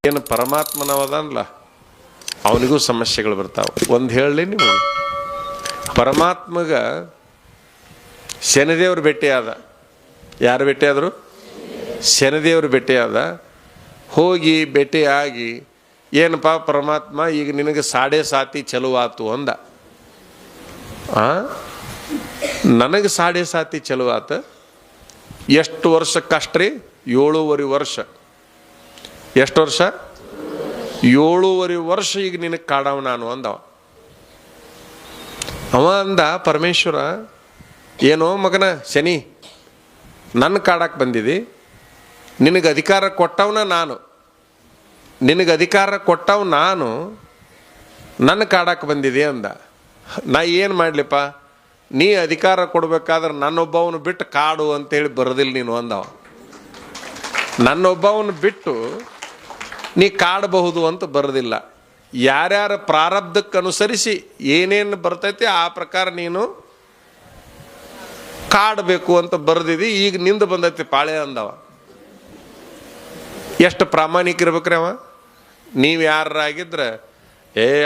ಏನು ಪರಮಾತ್ಮನವದಲ್ಲ ಅವನಿಗೂ ಸಮಸ್ಯೆಗಳು ಬರ್ತಾವೆ. ಒಂದು ಹೇಳಲಿ ನೀವು, ಪರಮಾತ್ಮಗ ಶನಿದೇವ್ರು ಭೇಟಿಯಾದ. ಯಾರು ಭೇಟಿಯಾದರು? ಶನಿದೇವ್ರು ಭೇಟಿಯಾದ. ಹೋಗಿ ಭೇಟಿಯಾಗಿ ಏನಪ್ಪ ಪರಮಾತ್ಮ ಈಗ ನಿನಗೆ 7.5 ಚಲುವಾತು ಅಂದ. ನನಗೆ 7.5 ಚಲುವಾತ. ಎಷ್ಟು ವರ್ಷಕ್ಕಷ್ಟ್ರಿ? 7.5 ವರ್ಷ. ಎಷ್ಟು ವರ್ಷ? 7.5 ವರ್ಷ ಈಗ ನಿನಗೆ ಕಾಡವ ನಾನು ಅಂದವ. ಅವ ಅಂದ ಪರಮೇಶ್ವರ, ಏನೋ ಮಗನ ಶನಿ, ನನ್ನ ಕಾಡಕ್ಕೆ ಬಂದಿದ್ದಿ, ನಿನಗೆ ಅಧಿಕಾರ ಕೊಟ್ಟವನ ನಾನು, ನಿನಗೆ ಅಧಿಕಾರ ಕೊಟ್ಟವ್ ನಾನು, ನನ್ನ ಕಾಡಕ್ಕೆ ಬಂದಿದೆ ಅಂದ. ನಾ ಏನು ಮಾಡಲಿಪ್ಪ, ನೀ ಅಧಿಕಾರ ಕೊಡ್ಬೇಕಾದ್ರೆ ನನ್ನೊಬ್ಬವನು ಬಿಟ್ಟು ಕಾಡು ಅಂತೇಳಿ ಬರೋದಿಲ್ಲ ನೀನು ಅಂದವ. ನನ್ನೊಬ್ಬವನು ಬಿಟ್ಟು ನೀ ಕಾಡಬಹುದು ಅಂತ ಬರೋದಿಲ್ಲ. ಯಾರ್ಯಾರ ಪ್ರಾರಬ್ಧಕ್ಕೆ ಅನುಸರಿಸಿ ಏನೇನು ಬರ್ತೈತಿ ಆ ಪ್ರಕಾರ ನೀನು ಕಾಡಬೇಕು ಅಂತ ಬರೆದಿದ್ದಿ. ಈಗ ನಿಂದ ಬಂದೈತಿ ಪಾಳೆ ಅಂದವ. ಎಷ್ಟು ಪ್ರಾಮಾಣಿಕರಿರ್ಬೇಕ್ರಿ ಅವ. ನೀವು ಯಾರಾಗಿದ್ರೆ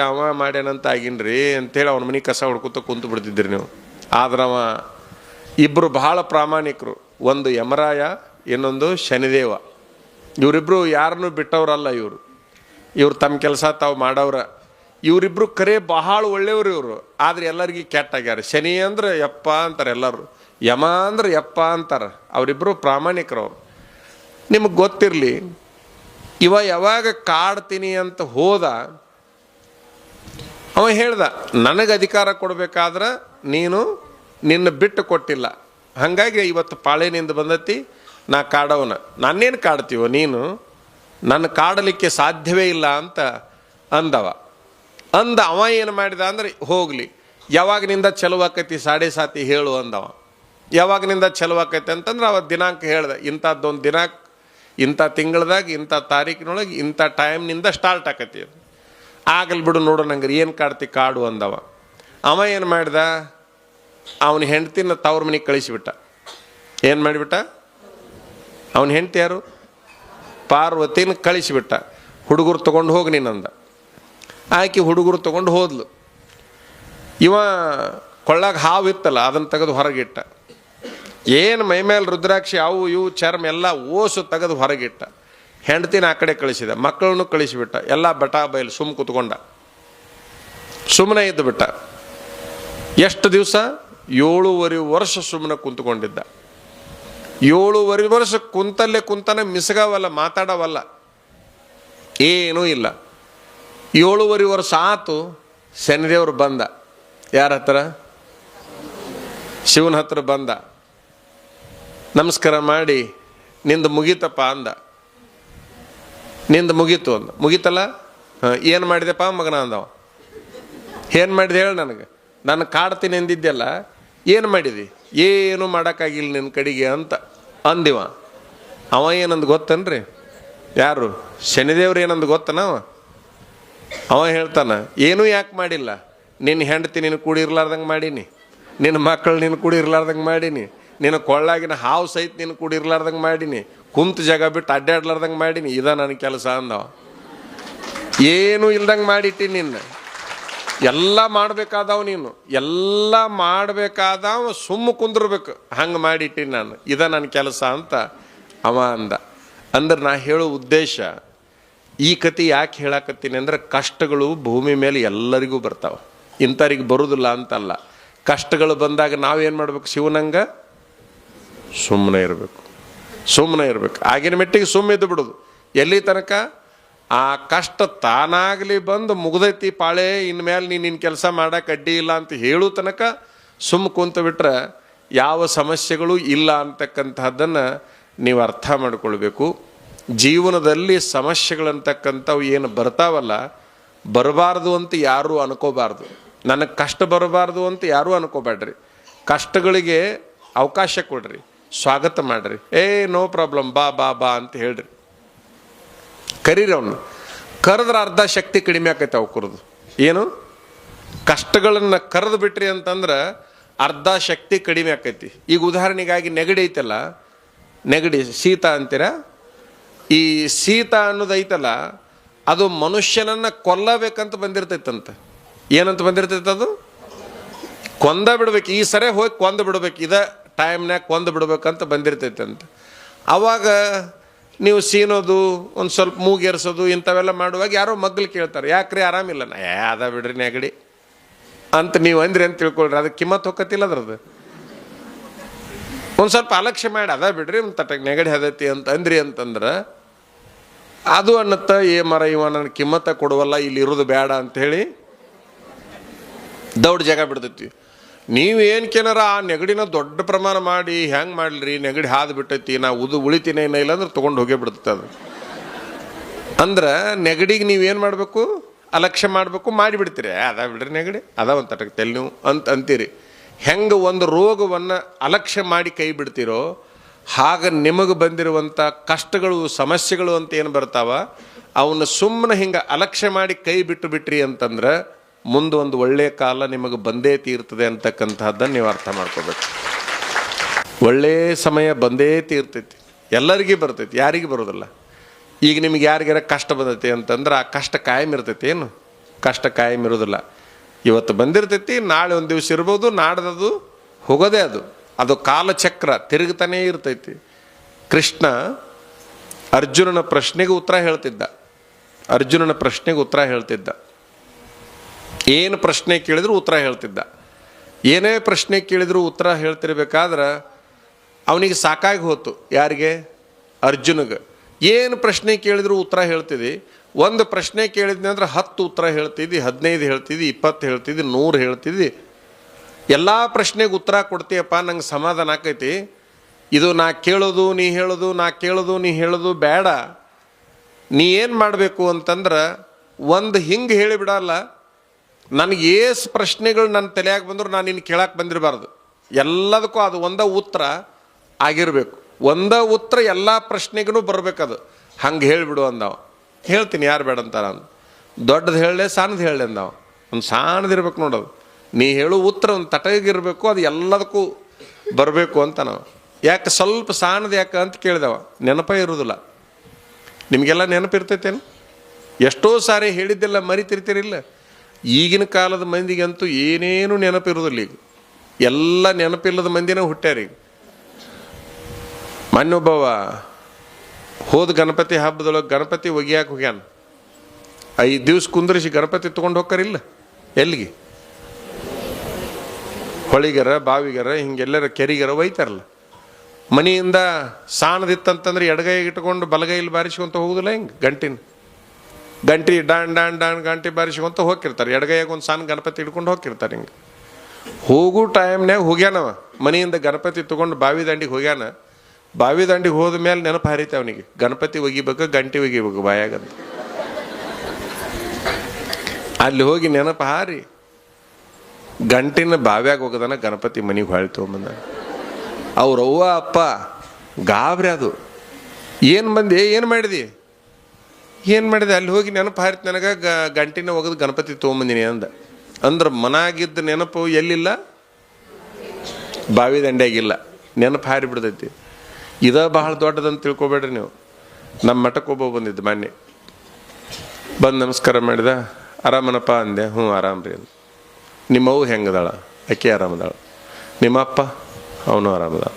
ಅವ ಮಾಡ್ಯಾನಂತ ಆಗಿನ್ರಿ ಅಂತೇಳಿ ಅವನ ಮನೆ ಕಸ ಹೊಡ್ಕೊತ ಕುಂತು ಬಿಡ್ತಿದ್ರಿ ನೀವು. ಆದ್ರೆ ಅವ ಇಬ್ಬರು ಬಹಳ ಪ್ರಾಮಾಣಿಕರು. ಒಂದು ಯಮರಾಯ, ಇನ್ನೊಂದು ಶನಿದೇವ. ಇವರಿಬ್ಬರು ಯಾರನ್ನೂ ಬಿಟ್ಟವ್ರಲ್ಲ. ಇವ್ರು ತಮ್ಮ ಕೆಲಸ ತಾವು ಮಾಡವ್ರ. ಇವರಿಬ್ಬರು ಕರೆ ಬಹಳ ಒಳ್ಳೆಯವರು ಇವರು. ಆದರೆ ಎಲ್ಲರಿಗೂ ಕೆಟ್ಟಾಗ್ಯಾರ. ಶನಿ ಅಂದ್ರೆ ಯಪ್ಪ ಅಂತಾರೆ ಎಲ್ಲರೂ, ಯಮ ಅಂದ್ರೆ ಯಪ್ಪ ಅಂತಾರೆ. ಅವರಿಬ್ಬರು ಪ್ರಾಮಾಣಿಕರು. ಅವರು ನಿಮಗೆ ಗೊತ್ತಿರಲಿ, ಇವ ಯಾವಾಗ ಕಾಡ್ತೀನಿ ಅಂತ ಹೋದ, ಅವ ಹೇಳ್ದ ನನಗೆ ಅಧಿಕಾರ ಕೊಡಬೇಕಾದ್ರೆ ನೀನು ನಿನ್ನ ಬಿಟ್ಟು ಕೊಟ್ಟಿಲ್ಲ, ಹಾಗಾಗಿ ಇವತ್ತು ಪಾಳೆನಿಂದ ಬಂದತಿ, ನಾ ಕಾಡವನ. ನಾನೇನು ಕಾಡ್ತೀವೋ ನೀನು, ನನ್ನ ಕಾಡಲಿಕ್ಕೆ ಸಾಧ್ಯವೇ ಇಲ್ಲ ಅಂತ ಅಂದವ. ಅವ ಏನು ಮಾಡಿದ ಅಂದ್ರೆ, ಹೋಗಲಿ ಯಾವಾಗಿನಿಂದ ಚಲುವಾಕೈತಿ 7.5 ಹೇಳು ಅಂದವ. ಯಾವಾಗಿನಿಂದ ಚಲುವಾಕೈತಿ ಅಂತಂದ್ರೆ ಅವತ್ತು ದಿನಾಂಕ ಹೇಳ್ದೆ, ಇಂಥದ್ದೊಂದು ದಿನಾಂಕ, ಇಂಥ ತಿಂಗಳದಾಗ, ಇಂಥ ತಾರೀಕಿನೊಳಗೆ, ಇಂಥ ಟೈಮ್ನಿಂದ ಸ್ಟಾರ್ಟ್ ಆಕತಿ. ಆಗಲಿ ಬಿಡು ನೋಡು, ನಂಗೆ ಏನು ಕಾಡ್ತಿ ಕಾಡು ಅಂದವ. ಅವ ಏನು ಮಾಡ್ದ, ಅವನ ಹೆಂಡ್ತಿನ ತವ್ರ ಮನೆಗೆ ಕಳಿಸಿಬಿಟ್ಟ. ಏನು ಮಾಡಿಬಿಟ್ಟ? ಅವನ ಹೆಂಡ್ತಿ ಯಾರು? ಪಾರ್ವತಿನ ಕಳಿಸಿಬಿಟ್ಟ. ಹುಡುಗರು ತೊಗೊಂಡು ಹೋಗಿ ನೀನಂದ. ಆಕೆ ಹುಡುಗರು ತೊಗೊಂಡು ಹೋದ್ಲು. ಇವ ಕೊಳ್ಳಾಗ ಹಾವು ಇತ್ತಲ್ಲ, ಅದನ್ನು ತೆಗೆದು ಹೊರಗಿಟ್ಟ. ಏನು ಮೈಮೇಲೆ ರುದ್ರಾಕ್ಷಿ ಅವು ಇವು ಚರ್ಮ ಎಲ್ಲ ಓಸು ತೆಗೆದು ಹೊರಗಿಟ್ಟ. ಹೆಂಡ್ತಿನ ಆ ಕಡೆ ಕಳಿಸಿದ, ಮಕ್ಕಳನ್ನು ಕಳಿಸಿಬಿಟ್ಟ. ಎಲ್ಲ ಬಟಾ ಬಯಲು ಸುಮ್ಮ ಕೂತ್ಕೊಂಡ, ಸುಮ್ಮನೆ ಇದ್ದು ಬಿಟ್ಟ. ಎಷ್ಟು ದಿವಸ? 7.5 ವರ್ಷ ಸುಮ್ಮನೆ ಕುಂತ್ಕೊಂಡಿದ್ದ. 7.5 ವರ್ಷ ಕುಂತಲ್ಲೇ ಕುಂತಾನೆ, ಮಿಸಗವಲ್ಲ, ಮಾತಾಡವಲ್ಲ, ಏನೂ ಇಲ್ಲ. 7.5 ವರ್ಷ ಆತು. ಶನಿದೇವರು ಬಂದ. ಯಾರ ಹತ್ರ? ಶಿವನ ಹತ್ರ ಬಂದ. ನಮಸ್ಕಾರ ಮಾಡಿ, ನಿಂದು ಮುಗೀತಪ್ಪ ಅಂದ. ನಿಂದು ಮುಗೀತು ಅಂದ. ಮುಗೀತಲ್ಲ? ಏನು ಮಾಡಿದೆಪ್ಪ ಮಗನ ಅಂದವ. ಏನು ಮಾಡಿದೆ ಹೇಳು ನನಗೆ, ನಾನು ಕಾಡ್ತೀನಿ ಎಂದಿದ್ದೆಲ್ಲ, ಏನು ಮಾಡಿದಿ? ಏನು ಮಾಡೋಕ್ಕಾಗಿಲ್ಲ ನಿನ್ನ ಕಡೆಗೆ ಅಂತ ಅಂದಿವ. ಅವ ಏನಂದು ಗೊತ್ತನ್ರಿ? ಯಾರು? ಶನಿದೇವ್ರು ಏನಂದು ಗೊತ್ತನವ? ಅವ ಹೇಳ್ತಾನ, ಏನೂ ಯಾಕೆ ಮಾಡಿಲ್ಲ, ನಿನ್ನ ಹೆಂಡತಿ ನೀನು ಕೂಡಿರ್ಲಾರ್ದಂಗೆ ಮಾಡೀನಿ, ನಿನ್ನ ಮಕ್ಕಳು ನೀನು ಕೂಡಿರ್ಲಾರ್ದಂಗೆ ಮಾಡೀನಿ, ನಿನ್ನ ಕೊಳ್ಳಾಗಿನ ಹಾವು ಸಹಿತ ನೀನು ಕೂಡಿರ್ಲಾರ್ದಂಗೆ ಮಾಡೀನಿ, ಕುಂತು ಜಾಗ ಬಿಟ್ಟು ಅಡ್ಡಾಡ್ಲಾರ್ದಂಗೆ ಮಾಡೀನಿ, ಇದ ನನ್ನ ಕೆಲಸ ಅಂದವ. ಏನೂ ಇಲ್ದಂಗೆ ಮಾಡಿಟ್ಟಿ ನಿನ್ನ. ಎಲ್ಲ ಮಾಡಬೇಕಾದವ ನೀನು, ಎಲ್ಲ ಮಾಡಬೇಕಾದವ ಸುಮ್ಮ ಕುಂದಿರ್ಬೇಕು, ಹಂಗೆ ಮಾಡಿಟ್ಟಿ ನಾನು, ಇದ ನನ್ನ ಕೆಲಸ ಅಂತ ಅವ ಅಂದ. ಅಂದ್ರೆ ನಾ ಹೇಳೋ ಉದ್ದೇಶ, ಈ ಕತೆ ಯಾಕೆ ಹೇಳಕತ್ತೀನಿ ಅಂದ್ರೆ, ಕಷ್ಟಗಳು ಭೂಮಿ ಮೇಲೆ ಎಲ್ಲರಿಗೂ ಬರ್ತಾವೆ, ಇಂಥವ್ರಿಗೆ ಬರೋದಿಲ್ಲ ಅಂತಲ್ಲ. ಕಷ್ಟಗಳು ಬಂದಾಗ ನಾವೇನು ಮಾಡ್ಬೇಕು? ಶಿವನಂಗೆ ಸುಮ್ಮನೆ ಇರಬೇಕು, ಸುಮ್ಮನೆ ಇರಬೇಕು. ಆಗಿನ ಮೆಟ್ಟಿಗೆ ಸುಮ್ಮ ಇದ್ದು ಬಿಡೋದು. ಎಲ್ಲಿ ತನಕ? ಆ ಕಷ್ಟ ತಾನಾಗಲಿ ಬಂದು ಮುಗ್ದೈತಿ ಪಾಳೆ, ಇನ್ಮೇಲೆ ನಿನ್ನ ಕೆಲಸ ಮಾಡೋಕೆ ಅಡ್ಡಿ ಇಲ್ಲ ಅಂತ ಹೇಳೋ ತನಕ ಸುಮ್ಮ ಕುಂತು ಬಿಟ್ರೆ ಯಾವ ಸಮಸ್ಯೆಗಳು ಇಲ್ಲ ಅಂತಕ್ಕಂಥದ್ದನ್ನು ನೀವು ಅರ್ಥ ಮಾಡ್ಕೊಳ್ಬೇಕು. ಜೀವನದಲ್ಲಿ ಸಮಸ್ಯೆಗಳಂತಕ್ಕಂಥವು ಏನು ಬರ್ತಾವಲ್ಲ, ಬರಬಾರ್ದು ಅಂತ ಯಾರೂ ಅನ್ಕೋಬಾರ್ದು. ನನಗೆ ಕಷ್ಟ ಬರಬಾರ್ದು ಅಂತ ಯಾರೂ ಅನ್ಕೋಬೇಡ್ರಿ. ಕಷ್ಟಗಳಿಗೆ ಅವಕಾಶ ಕೊಡ್ರಿ, ಸ್ವಾಗತ ಮಾಡ್ರಿ. ನೋ ಪ್ರಾಬ್ಲಮ್, ಬಾ ಬಾ ಬಾ ಅಂತ ಹೇಳ್ರಿ. ಕರೀರಿ ಅವನು. ಕರೆದ್ರೆ ಅರ್ಧ ಶಕ್ತಿ ಕಡಿಮೆ ಆಕೈತೆ ಅವು ಕುರಿದು. ಏನು? ಕಷ್ಟಗಳನ್ನು ಕರೆದು ಬಿಟ್ರಿ ಅಂತಂದ್ರೆ ಅರ್ಧ ಶಕ್ತಿ ಕಡಿಮೆ ಆಕೈತಿ. ಈಗ ಉದಾಹರಣೆಗಾಗಿ ನೆಗಡಿ ಐತಲ್ಲ, ನೆಗಡಿ ಶೀತ ಅಂತೀರ, ಈ ಶೀತ ಅನ್ನೋದು ಐತಲ್ಲ, ಅದು ಮನುಷ್ಯನನ್ನು ಕೊಲ್ಲಬೇಕಂತ ಬಂದಿರ್ತೈತಂತ. ಏನಂತ ಬಂದಿರ್ತೈತೆ ಅದು? ಕೊಂದ ಬಿಡ್ಬೇಕು, ಈ ಸರಿ ಹೋಗಿ ಕೊಂದು ಬಿಡ್ಬೇಕು, ಇದ ಟೈಮ್ನಾಗ ಕೊಂದು ಬಿಡ್ಬೇಕಂತ ಬಂದಿರ್ತೈತಂತ. ಆವಾಗ ನೀವು ಸೀನೋದು, ಒಂದು ಸ್ವಲ್ಪ ಮೂಗೇರಿಸೋದು ಇಂಥವೆಲ್ಲ ಮಾಡುವಾಗ ಯಾರೋ ಮಗ್ಲು ಕೇಳ್ತಾರೆ, ಯಾಕ್ರಿ ಆರಾಮಿಲ್ಲ? ಅದ ಬಿಡ್ರಿ ನೆಗಡಿ ಅಂತ ನೀವು ಅಂದ್ರಿ ಅಂತ ತಿಳ್ಕೊಳ್ರಿ, ಅದಕ್ಕೆ ಕಿಮ್ಮತ್ತು ಹೊಕ್ಕತ್ತಿಲ್ಲ ಅದ್ರದ್ದು. ಒಂದು ಸ್ವಲ್ಪ ಅಲಕ್ಷ್ಯ ಮಾಡಿ ಅದ ಬಿಡ್ರಿ ಒಂದು ತಟಕ್ಕೆ ನೆಗಡಿ ಹದತಿ ಅಂತ ಅಂದ್ರಿ ಅಂತಂದ್ರೆ ಅದು ಅನ್ನತ್ತ, ಮರ ಇವ ನನ್ನ ಕಿಮ್ಮತ್ತ ಕೊಡುವಲ್ಲ, ಇಲ್ಲಿ ಇರೋದು ಬೇಡ ಅಂಥೇಳಿ ದೌಡ್ ಜಾಗ ಬಿಡ್ತೈತಿ. ನೀವೇನ್ಕೇನಾರ ಆ ನೆಗಡಿನ ದೊಡ್ಡ ಪ್ರಮಾಣ ಮಾಡಿ ಹೆಂಗೆ ಮಾಡಲಿ, ನೆಗಡಿ ಹಾದು ಬಿಟ್ಟೈತಿ, ನಾ ಉಳಿತೀನಿ ಏನೋ ಇಲ್ಲ ಅಂದ್ರೆ ತೊಗೊಂಡು ಹೋಗೇ ಬಿಡ್ತೈತೆ ಅದು. ಅಂದ್ರೆ ನೆಗಡಿಗೆ ನೀವೇನು ಮಾಡಬೇಕು? ಅಲಕ್ಷ್ಯ ಮಾಡಬೇಕು, ಮಾಡಿಬಿಡ್ತೀರಿ. ಅದ ಬಿಡ್ರಿ ನೆಗಡಿ, ಅದ ಒಂದು ತಟಕ್ಕೆ ತೆಲ್ ನೀವು ಅಂತೀರಿ. ಹೆಂಗೆ ಒಂದು ರೋಗವನ್ನು ಅಲಕ್ಷ್ಯ ಮಾಡಿ ಕೈ ಬಿಡ್ತೀರೋ ಹಾಗೆ ನಿಮಗೆ ಬಂದಿರುವಂಥ ಕಷ್ಟಗಳು, ಸಮಸ್ಯೆಗಳು ಅಂತ ಏನು ಬರ್ತಾವ ಅವನ್ನ ಸುಮ್ಮನೆ ಹಿಂಗೆ ಅಲಕ್ಷ್ಯ ಮಾಡಿ ಕೈ ಬಿಟ್ರಿ ಅಂತಂದ್ರೆ ಮುಂದೆ ಒಂದು ಒಳ್ಳೆಯ ಕಾಲ ನಿಮಗೆ ಬಂದೇ ತೀರ್ತದೆ ಅಂತಕ್ಕಂಥದ್ದನ್ನು ನೀವು ಅರ್ಥ ಮಾಡ್ಕೋಬೇಕು. ಒಳ್ಳೆಯ ಸಮಯ ಬಂದೇ ತೀರ್ತೈತಿ, ಎಲ್ಲರಿಗೂ ಬರ್ತೈತಿ, ಯಾರಿಗೂ ಬರೋದಿಲ್ಲ. ಈಗ ನಿಮ್ಗೆ ಯಾರಿಗಾರ ಕಷ್ಟ ಬಂದೈತಿ ಅಂತಂದ್ರೆ ಆ ಕಷ್ಟ ಕಾಯಂ ಇರ್ತೈತಿ. ಏನು ಕಷ್ಟ ಕಾಯಂ ಇರೋದಿಲ್ಲ. ಇವತ್ತು ಬಂದಿರ್ತೈತಿ, ನಾಳೆ ಒಂದು ದಿವಸ ಇರ್ಬೋದು, ನಾಡ್ದದು ಹೋಗೋದೇ ಅದು ಕಾಲಚಕ್ರ ತಿರುಗ್ತಾನೇ ಇರ್ತೈತಿ. ಕೃಷ್ಣ ಅರ್ಜುನನ ಪ್ರಶ್ನೆಗೆ ಉತ್ತರ ಹೇಳ್ತಿದ್ದ. ಏನು ಪ್ರಶ್ನೆ ಕೇಳಿದ್ರು ಉತ್ತರ ಹೇಳ್ತಿದ್ದ. ಏನೇ ಪ್ರಶ್ನೆ ಕೇಳಿದ್ರು ಉತ್ತರ ಹೇಳ್ತಿರ್ಬೇಕಾದ್ರೆ ಅವನಿಗೆ ಸಾಕಾಗಿ ಹೋತು. ಯಾರಿಗೆ? ಅರ್ಜುನಿಗೆ. ಏನು ಪ್ರಶ್ನೆ ಕೇಳಿದ್ರು ಉತ್ತರ ಹೇಳ್ತಿದ್ದಿ. ಒಂದು ಪ್ರಶ್ನೆ ಕೇಳಿದ್ನಿ ಅಂದ್ರೆ 10 ಉತ್ತರ ಹೇಳ್ತಿದ್ದಿ, 15 ಹೇಳ್ತಿದ್ದಿ, 20 ಹೇಳ್ತಿದ್ದಿ, 100 ಹೇಳ್ತಿದ್ದಿ. ಎಲ್ಲ ಪ್ರಶ್ನೆಗೆ ಉತ್ತರ ಕೊಡ್ತೀಯಪ್ಪ, ನಂಗೆ ಸಮಾಧಾನ ಆಕೈತಿ. ಇದು ನಾ ಕೇಳೋದು ನೀ ಹೇಳೋದು, ನಾ ಕೇಳೋದು ನೀ ಹೇಳೋದು ಬೇಡ. ನೀ ಏನು ಮಾಡಬೇಕು ಅಂತಂದ್ರೆ ಒಂದು ಹಿಂಗೆ ಹೇಳಿಬಿಡಲ್ಲ, ನನಗೆ ಏಸು ಪ್ರಶ್ನೆಗಳು ನನ್ನ ತಲೆಯಾಗಿ ಬಂದರೂ ನಾನು ಇನ್ನು ಕೇಳಕ್ಕೆ ಬಂದಿರಬಾರ್ದು. ಎಲ್ಲದಕ್ಕೂ ಅದು ಒಂದೇ ಉತ್ತರ ಆಗಿರಬೇಕು. ಒಂದೇ ಉತ್ತರ ಎಲ್ಲ ಪ್ರಶ್ನೆಗೂ ಬರಬೇಕದು. ಹಂಗೆ ಹೇಳಿಬಿಡು ಅಂದವ. ಹೇಳ್ತೀನಿ, ಯಾರು ಬೇಡ ಅಂತಾರ ಅಂದ. ದೊಡ್ಡದು ಹೇಳಲೆ, ಸಣ್ಣದು ಹೇಳಲೆ ಅಂದವ. ಒಂದು ಸಣ್ಣದಿರ್ಬೇಕು ನೋಡೋದು. ನೀ ಹೇಳೋ ಉತ್ತರ ಒಂದು ತಟಗಿರಬೇಕು, ಅದು ಎಲ್ಲದಕ್ಕೂ ಬರಬೇಕು ಅಂತ ನಾವು. ಯಾಕೆ ಸ್ವಲ್ಪ ಸಣ್ಣದು ಯಾಕೆ ಅಂತ ಕೇಳಿದವ. ನೆನಪೇ ಇರೋದಿಲ್ಲ. ನಿಮಗೆಲ್ಲ ನೆನಪಿರ್ತೈತೇನು? ಎಷ್ಟೋ ಸಾರಿ ಹೇಳಿದ್ದೆಲ್ಲ ಮರಿತಿರ್ತೀರಿಲ್ಲ. ಈಗಿನ ಕಾಲದ ಮಂದಿಗಂತೂ ಏನೇನು ನೆನಪಿರೋದಿಲ್ಲ. ಈಗ ಎಲ್ಲ ನೆನಪಿಲ್ಲದ ಮಂದಿನೇ ಹುಟ್ಟ್ಯಾರ. ಈಗ ಮೊನ್ನೊಬ್ಬವ ಹೋದ ಗಣಪತಿ ಹಬ್ಬದೊಳಗೆ ಗಣಪತಿ ಒಗಿಯಾಕೆ ಹೋಗ್ಯಾನ. 5 ದಿವಸ ಕುಂದ್ರಿಸಿ ಗಣಪತಿ ತೊಗೊಂಡು ಹೋಗ್ತಾರಿಲ್ಲ ಎಲ್ಲಿಗೆ? ಹೊಳಿಗರ, ಬಾವಿಗರ, ಹಿಂಗೆಲ್ಲರ ಕೆರಿಗರ ಒಯ್ತಾರಲ್ಲ. ಮನೆಯಿಂದ ಸಾಣದಿತ್ತಂತಂದ್ರೆ ಎಡಗೈಗೆ ಇಟ್ಕೊಂಡು ಬಲಗೈಲಿ ಬಾರಿಸ್ಕೊಂತ ಹೋಗುದಿಲ್ಲ. ಹಿಂಗೆ ಗಂಟಿ ಡಾಣ್ ಗಂಟಿ ಬಾರಿಸ್ಕೊಂತ ಹೋಗಿರ್ತಾರೆ. ಎಡಗೈಯಾಗ ಒಂದು ಸಣ್ಣ ಗಣಪತಿ ಹಿಡ್ಕೊಂಡು ಹೋಗಿರ್ತಾರೆ. ಹಿಂಗೆ ಹೋಗೋ ಟೈಮ್ನಾಗ ಹೋಗ್ಯಾನವ. ಮನೆಯಿಂದ ಗಣಪತಿ ತೊಗೊಂಡು ಬಾವಿ ದಂಡಿಗೆ ಹೋಗ್ಯಾನ. ಬಾವಿ ದಂಡಿಗೆ ಹೋದ ಮೇಲೆ ನೆನಪು ಹಾರೈತೆ ಅವನಿಗೆ, ಗಣಪತಿ ಒಗಿಬೇಕು, ಗಂಟಿ ಒಗಿಬೇಕು ಬಾಯಾಗಂತ. ಅಲ್ಲಿ ಹೋಗಿ ನೆನಪು ಹಾರಿ ಗಂಟಿನ ಬಾವ್ಯಾಗ ಹೋಗದಾನ, ಗಣಪತಿ ಮನೆಗೆ ಹೊಳ್ಳಿ ತೊಗೊಂಬಂದ. ಅವ್ರವ್ವ ಅಪ್ಪ ಗಾಬ್ರಿ. ಅದು ಏನು ಮಾಡಿದೆ ಅಲ್ಲಿ ಹೋಗಿ ನೆನಪು ಹಾರಿತು ನನಗೆ, ಗಂಟಿನ ಒಗೆದು ಗಣಪತಿ ತೊಗೊಂಬಂದಿನಿ ಅಂದ್ರೆ ಮನಾಗಿದ್ದ ನೆನಪು ಎಲ್ಲಿಲ್ಲ? ಬಾವಿ ದಂಡ್ಯಾಗಿಲ್ಲ. ನೆನಪು ಹಾರಿ ಬಿಡ್ತೈತಿ. ಬಹಳ ದೊಡ್ಡದಂತ ತಿಳ್ಕೊಬೇಡ್ರಿ ನೀವು. ನಮ್ಮ ಮಠಕ್ಕೆ ಒಬ್ಬ ಬಂದಿದ್ದು ಮೊನ್ನೆ. ಬಂದು ನಮಸ್ಕಾರ ಮಾಡಿದ. ಆರಾಮನಪ್ಪ ಅಂದೆ. ಹ್ಞೂ ಆರಾಮ್ರಿ ಅಂದ. ನಿಮ್ಮವ್ವ ಹೆಂಗದಾಳ? ಆಕೆ ಆರಾಮದಾಳ. ನಿಮ್ಮಪ್ಪ? ಅವನು ಆರಾಮದಾಳ.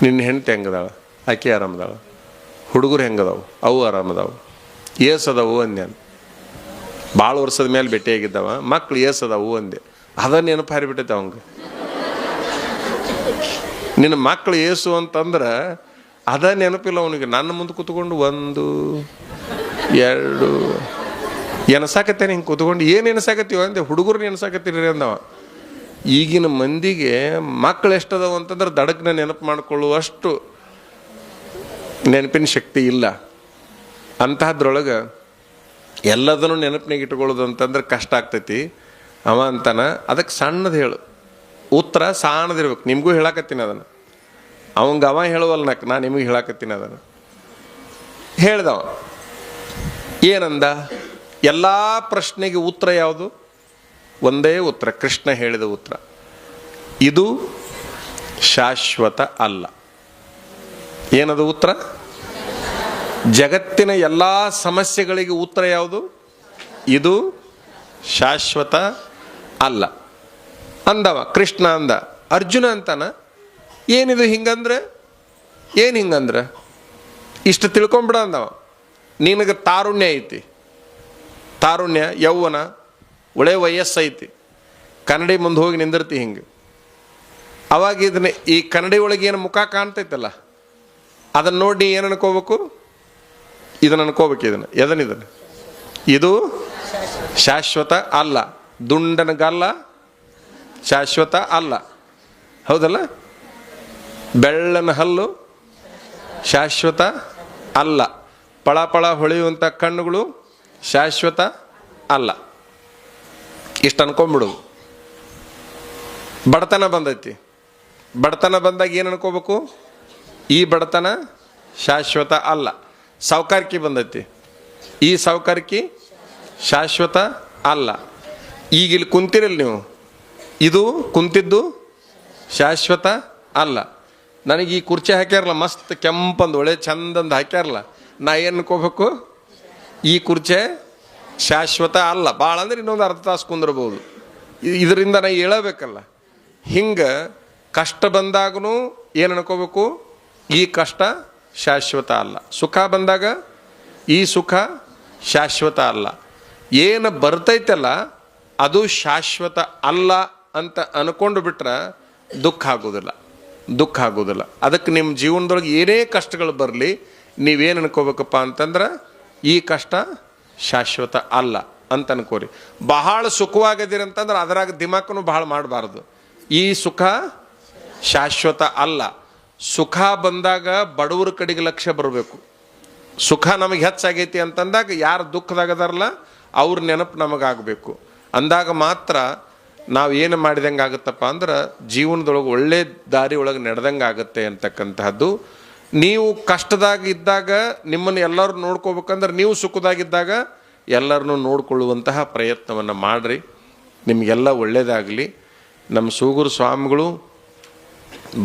ನಿನ್ನ ಹೆಂಡತಿ ಹೆಂಗದಾಳ? ಆಕೆ ಆರಾಮದಾಳ. ಹುಡುಗರು ಹೆಂಗದಾವು? ಅವು ಆರಾಮದಾವು. ಏಸದವು ಅಂದೆ. ಭಾಳ ವರ್ಷದ ಮೇಲೆ ಭೇಟಿಯಾಗಿದ್ದವ. ಮಕ್ಳು ಏಸದವು ಅಂದೆ. ಅದನ್ನು ನೆನಪು ಹಾರಿಬಿಟ್ಟೈತೆ ಅವಂಗೆ. ನಿನ್ನ ಮಕ್ಕಳು ಏಸು ಅಂತಂದ್ರೆ ಅದ ನೆನಪಿಲ್ಲ ಅವನಿಗೆ. ನನ್ನ ಮುಂದೆ ಕೂತ್ಕೊಂಡು 1 2 ಎನಸಾಕತ್ತೇನೆ. ಹಿಂಗೆ ಕೂತ್ಕೊಂಡು ಏನು ಎನಸಾಕತ್ತೀವ ಅಂದೆ. ಹುಡುಗರು ಎನಸಾಕತ್ತೀರಿ ಅಂದವ. ಈಗಿನ ಮಂದಿಗೆ ಮಕ್ಕಳು ಎಷ್ಟದಾವ ಅಂತಂದ್ರೆ ದಡಕ್ಕನ ನೆನಪು ಮಾಡ್ಕೊಳ್ಳುವಷ್ಟು ನೆನಪಿನ ಶಕ್ತಿ ಇಲ್ಲ. ಅಂತಹದ್ರೊಳಗೆ ಎಲ್ಲದನ್ನು ನೆನಪಿನಾಗ ಇಟ್ಕೊಳ್ಳೋದು ಅಂತಂದ್ರೆ ಕಷ್ಟ ಆಗ್ತೈತಿ. ಅವ ಅಂತಾನ, ಅದಕ್ಕೆ ಸಣ್ಣದು ಹೇಳು, ಉತ್ತರ ಸಣ್ಣದಿರ್ಬೇಕು. ನಿಮಗೂ ಹೇಳಾಕತ್ತೀನಿ ಅದನ್ನು. ಅವ ಹೇಳುವಲ್ಲ, ನಾ ನಿಮಗೆ ಹೇಳಾಕತ್ತೀನಿ ಅದನ್ನು. ಹೇಳ್ದವ ಏನಂದ? ಎಲ್ಲ ಪ್ರಶ್ನೆಗೆ ಉತ್ತರ ಯಾವುದು? ಒಂದೇ ಉತ್ತರ, ಕೃಷ್ಣ ಹೇಳಿದ ಉತ್ತರ. ಇದು ಶಾಶ್ವತ ಅಲ್ಲ. ಏನದು ಉತ್ತರ? ಜಗತ್ತಿನ ಎಲ್ಲ ಸಮಸ್ಯೆಗಳಿಗೆ ಉತ್ತರ ಯಾವುದು? ಇದು ಶಾಶ್ವತ ಅಲ್ಲ ಅಂದವ. ಕೃಷ್ಣ ಅಂದ. ಅರ್ಜುನ ಅಂತಾನ, ಏನಿದು ಹಿಂಗಂದ್ರೆ? ಏನು ಹಿಂಗಂದ್ರೆ? ಇಷ್ಟು ತಿಳ್ಕೊಂಬಿಡ ಅಂದವ. ನಿನಗೆ ತಾರುಣ್ಯ ಐತಿ, ತಾರುಣ್ಯ ಯೌವನ, ಒಳ್ಳೆ ವಯಸ್ಸೈತಿ, ಕನ್ನಡಿ ಮುಂದೆ ಹೋಗಿ ನಿಂದಿರ್ತಿ ಹಿಂಗೆ. ಅವಾಗ ಇದನ್ನ ಈ ಕನ್ನಡಿ ಒಳಗೆ ಏನು ಮುಖ ಕಾಣ್ತೈತಲ್ಲ, ಅದನ್ನು ನೋಡಿ ಏನು ಅನ್ಕೋಬೇಕು? ಇದನ್ನು ಅನ್ಕೋಬೇಕು. ಇದನ್ನು ಇದು ಶಾಶ್ವತ ಅಲ್ಲ. ದುಂಡನಗಲ್ಲ ಶಾಶ್ವತ ಅಲ್ಲ, ಹೌದಲ್ಲ? ಬೆಳ್ಳನ ಹಲ್ಲು ಶಾಶ್ವತ ಅಲ್ಲ. ಪಳ ಹೊಳೆಯುವಂಥ ಕಣ್ಣುಗಳು ಶಾಶ್ವತ ಅಲ್ಲ. ಇಷ್ಟು ಅನ್ಕೊಂಬಿಡು. ಬಡತನ ಬಂದೈತಿ. ಬಡತನ ಬಂದಾಗ ಏನು ಅನ್ಕೋಬೇಕು? ಈ ಬಡತನ ಶಾಶ್ವತ ಅಲ್ಲ. ಸಾವುಕಾರಿಕೆ ಬಂದೈತಿ. ಈ ಸಾವುಕಾರಿಕೆ ಶಾಶ್ವತ ಅಲ್ಲ. ಈಗ ಇಲ್ಲಿ ಕುಂತಿರಲ್ಲ ನೀವು, ಇದು ಕುಂತಿದ್ದು ಶಾಶ್ವತ ಅಲ್ಲ. ನನಗೆ ಈ ಕುರ್ಚಿ ಹಾಕ್ಯಾರಲ್ಲ, ಮಸ್ತ್ ಕೆಂಪಂದು ಒಳ್ಳೆ ಚಂದಂದು ಹಾಕ್ಯಾರಲ್ಲ, ನಾ ಏನು ಅನ್ಕೋಬೇಕು? ಈ ಕುರ್ಚಿ ಶಾಶ್ವತ ಅಲ್ಲ. ಭಾಳ ಅಂದ್ರೆ ಇನ್ನೊಂದು ಅರ್ಧ ತಾಸು ಕುಂದಿರ್ಬೋದು. ಇದರಿಂದ ನಾ ಹೇಳಬೇಕಲ್ಲ. ಹಿಂಗೆ ಕಷ್ಟ ಬಂದಾಗೂ ಏನು ಅನ್ಕೋಬೇಕು? ಈ ಕಷ್ಟ ಶಾಶ್ವತ ಅಲ್ಲ. ಸುಖ ಬಂದಾಗ ಈ ಸುಖ ಶಾಶ್ವತ ಅಲ್ಲ. ಏನು ಬರ್ತೈತಲ್ಲ ಅದು ಶಾಶ್ವತ ಅಲ್ಲ ಅಂತ ಅನ್ಕೊಂಡು ಬಿಟ್ರೆ ದುಃಖ ಆಗೋದಿಲ್ಲ, ದುಃಖ ಆಗೋದಿಲ್ಲ. ಅದಕ್ಕೆ ನಿಮ್ಮ ಜೀವನದೊಳಗೆ ಏನೇ ಕಷ್ಟಗಳು ಬರಲಿ, ನೀವೇನು ಅನ್ಕೋಬೇಕಪ್ಪ ಅಂತಂದ್ರೆ ಈ ಕಷ್ಟ ಶಾಶ್ವತ ಅಲ್ಲ ಅಂತ ಅನ್ಕೋರಿ. ಬಹಳ ಸುಖವಾಗಿದ್ದೀರಿ ಅಂತಂದ್ರೆ ಅದರಾಗ ದಿಮಾಕನ್ನು ಬಹಳ ಮಾಡಬಾರ್ದು. ಈ ಸುಖ ಶಾಶ್ವತ ಅಲ್ಲ. ಸುಖ ಬಂದಾಗ ಬಡವರ ಕಡೆಗೆ ಲಕ್ಷ್ಯ ಬರಬೇಕು. ಸುಖ ನಮಗೆ ಹೆಚ್ಚಾಗೈತಿ ಅಂತಂದಾಗ ಯಾರು ದುಃಖದಾಗದಾರಲ್ಲ ಅವ್ರ ನೆನಪು ನಮಗಾಗಬೇಕು. ಅಂದಾಗ ಮಾತ್ರ ನಾವು ಏನು ಮಾಡಿದಂಗೆ ಆಗುತ್ತಪ್ಪ ಅಂದ್ರೆ ಜೀವನದೊಳಗೆ ಒಳ್ಳೆ ದಾರಿ ಒಳಗೆ ನಡೆದಂಗೆ ಆಗುತ್ತೆ ಅಂತಕ್ಕಂತಹದ್ದು. ನೀವು ಕಷ್ಟದಾಗ ಇದ್ದಾಗ ನಿಮ್ಮನ್ನು ಎಲ್ಲರೂ ನೋಡ್ಕೋಬೇಕಂದ್ರೆ ನೀವು ಸುಖದಾಗಿದ್ದಾಗ ಎಲ್ಲರನ್ನೂ ನೋಡಿಕೊಳ್ಳುವಂತಹ ಪ್ರಯತ್ನವನ್ನು ಮಾಡಿರಿ. ನಿಮಗೆಲ್ಲ ಒಳ್ಳೆಯದಾಗಲಿ. ನಮ್ಮ ಸೂಗೂರು ಸ್ವಾಮಿಗಳು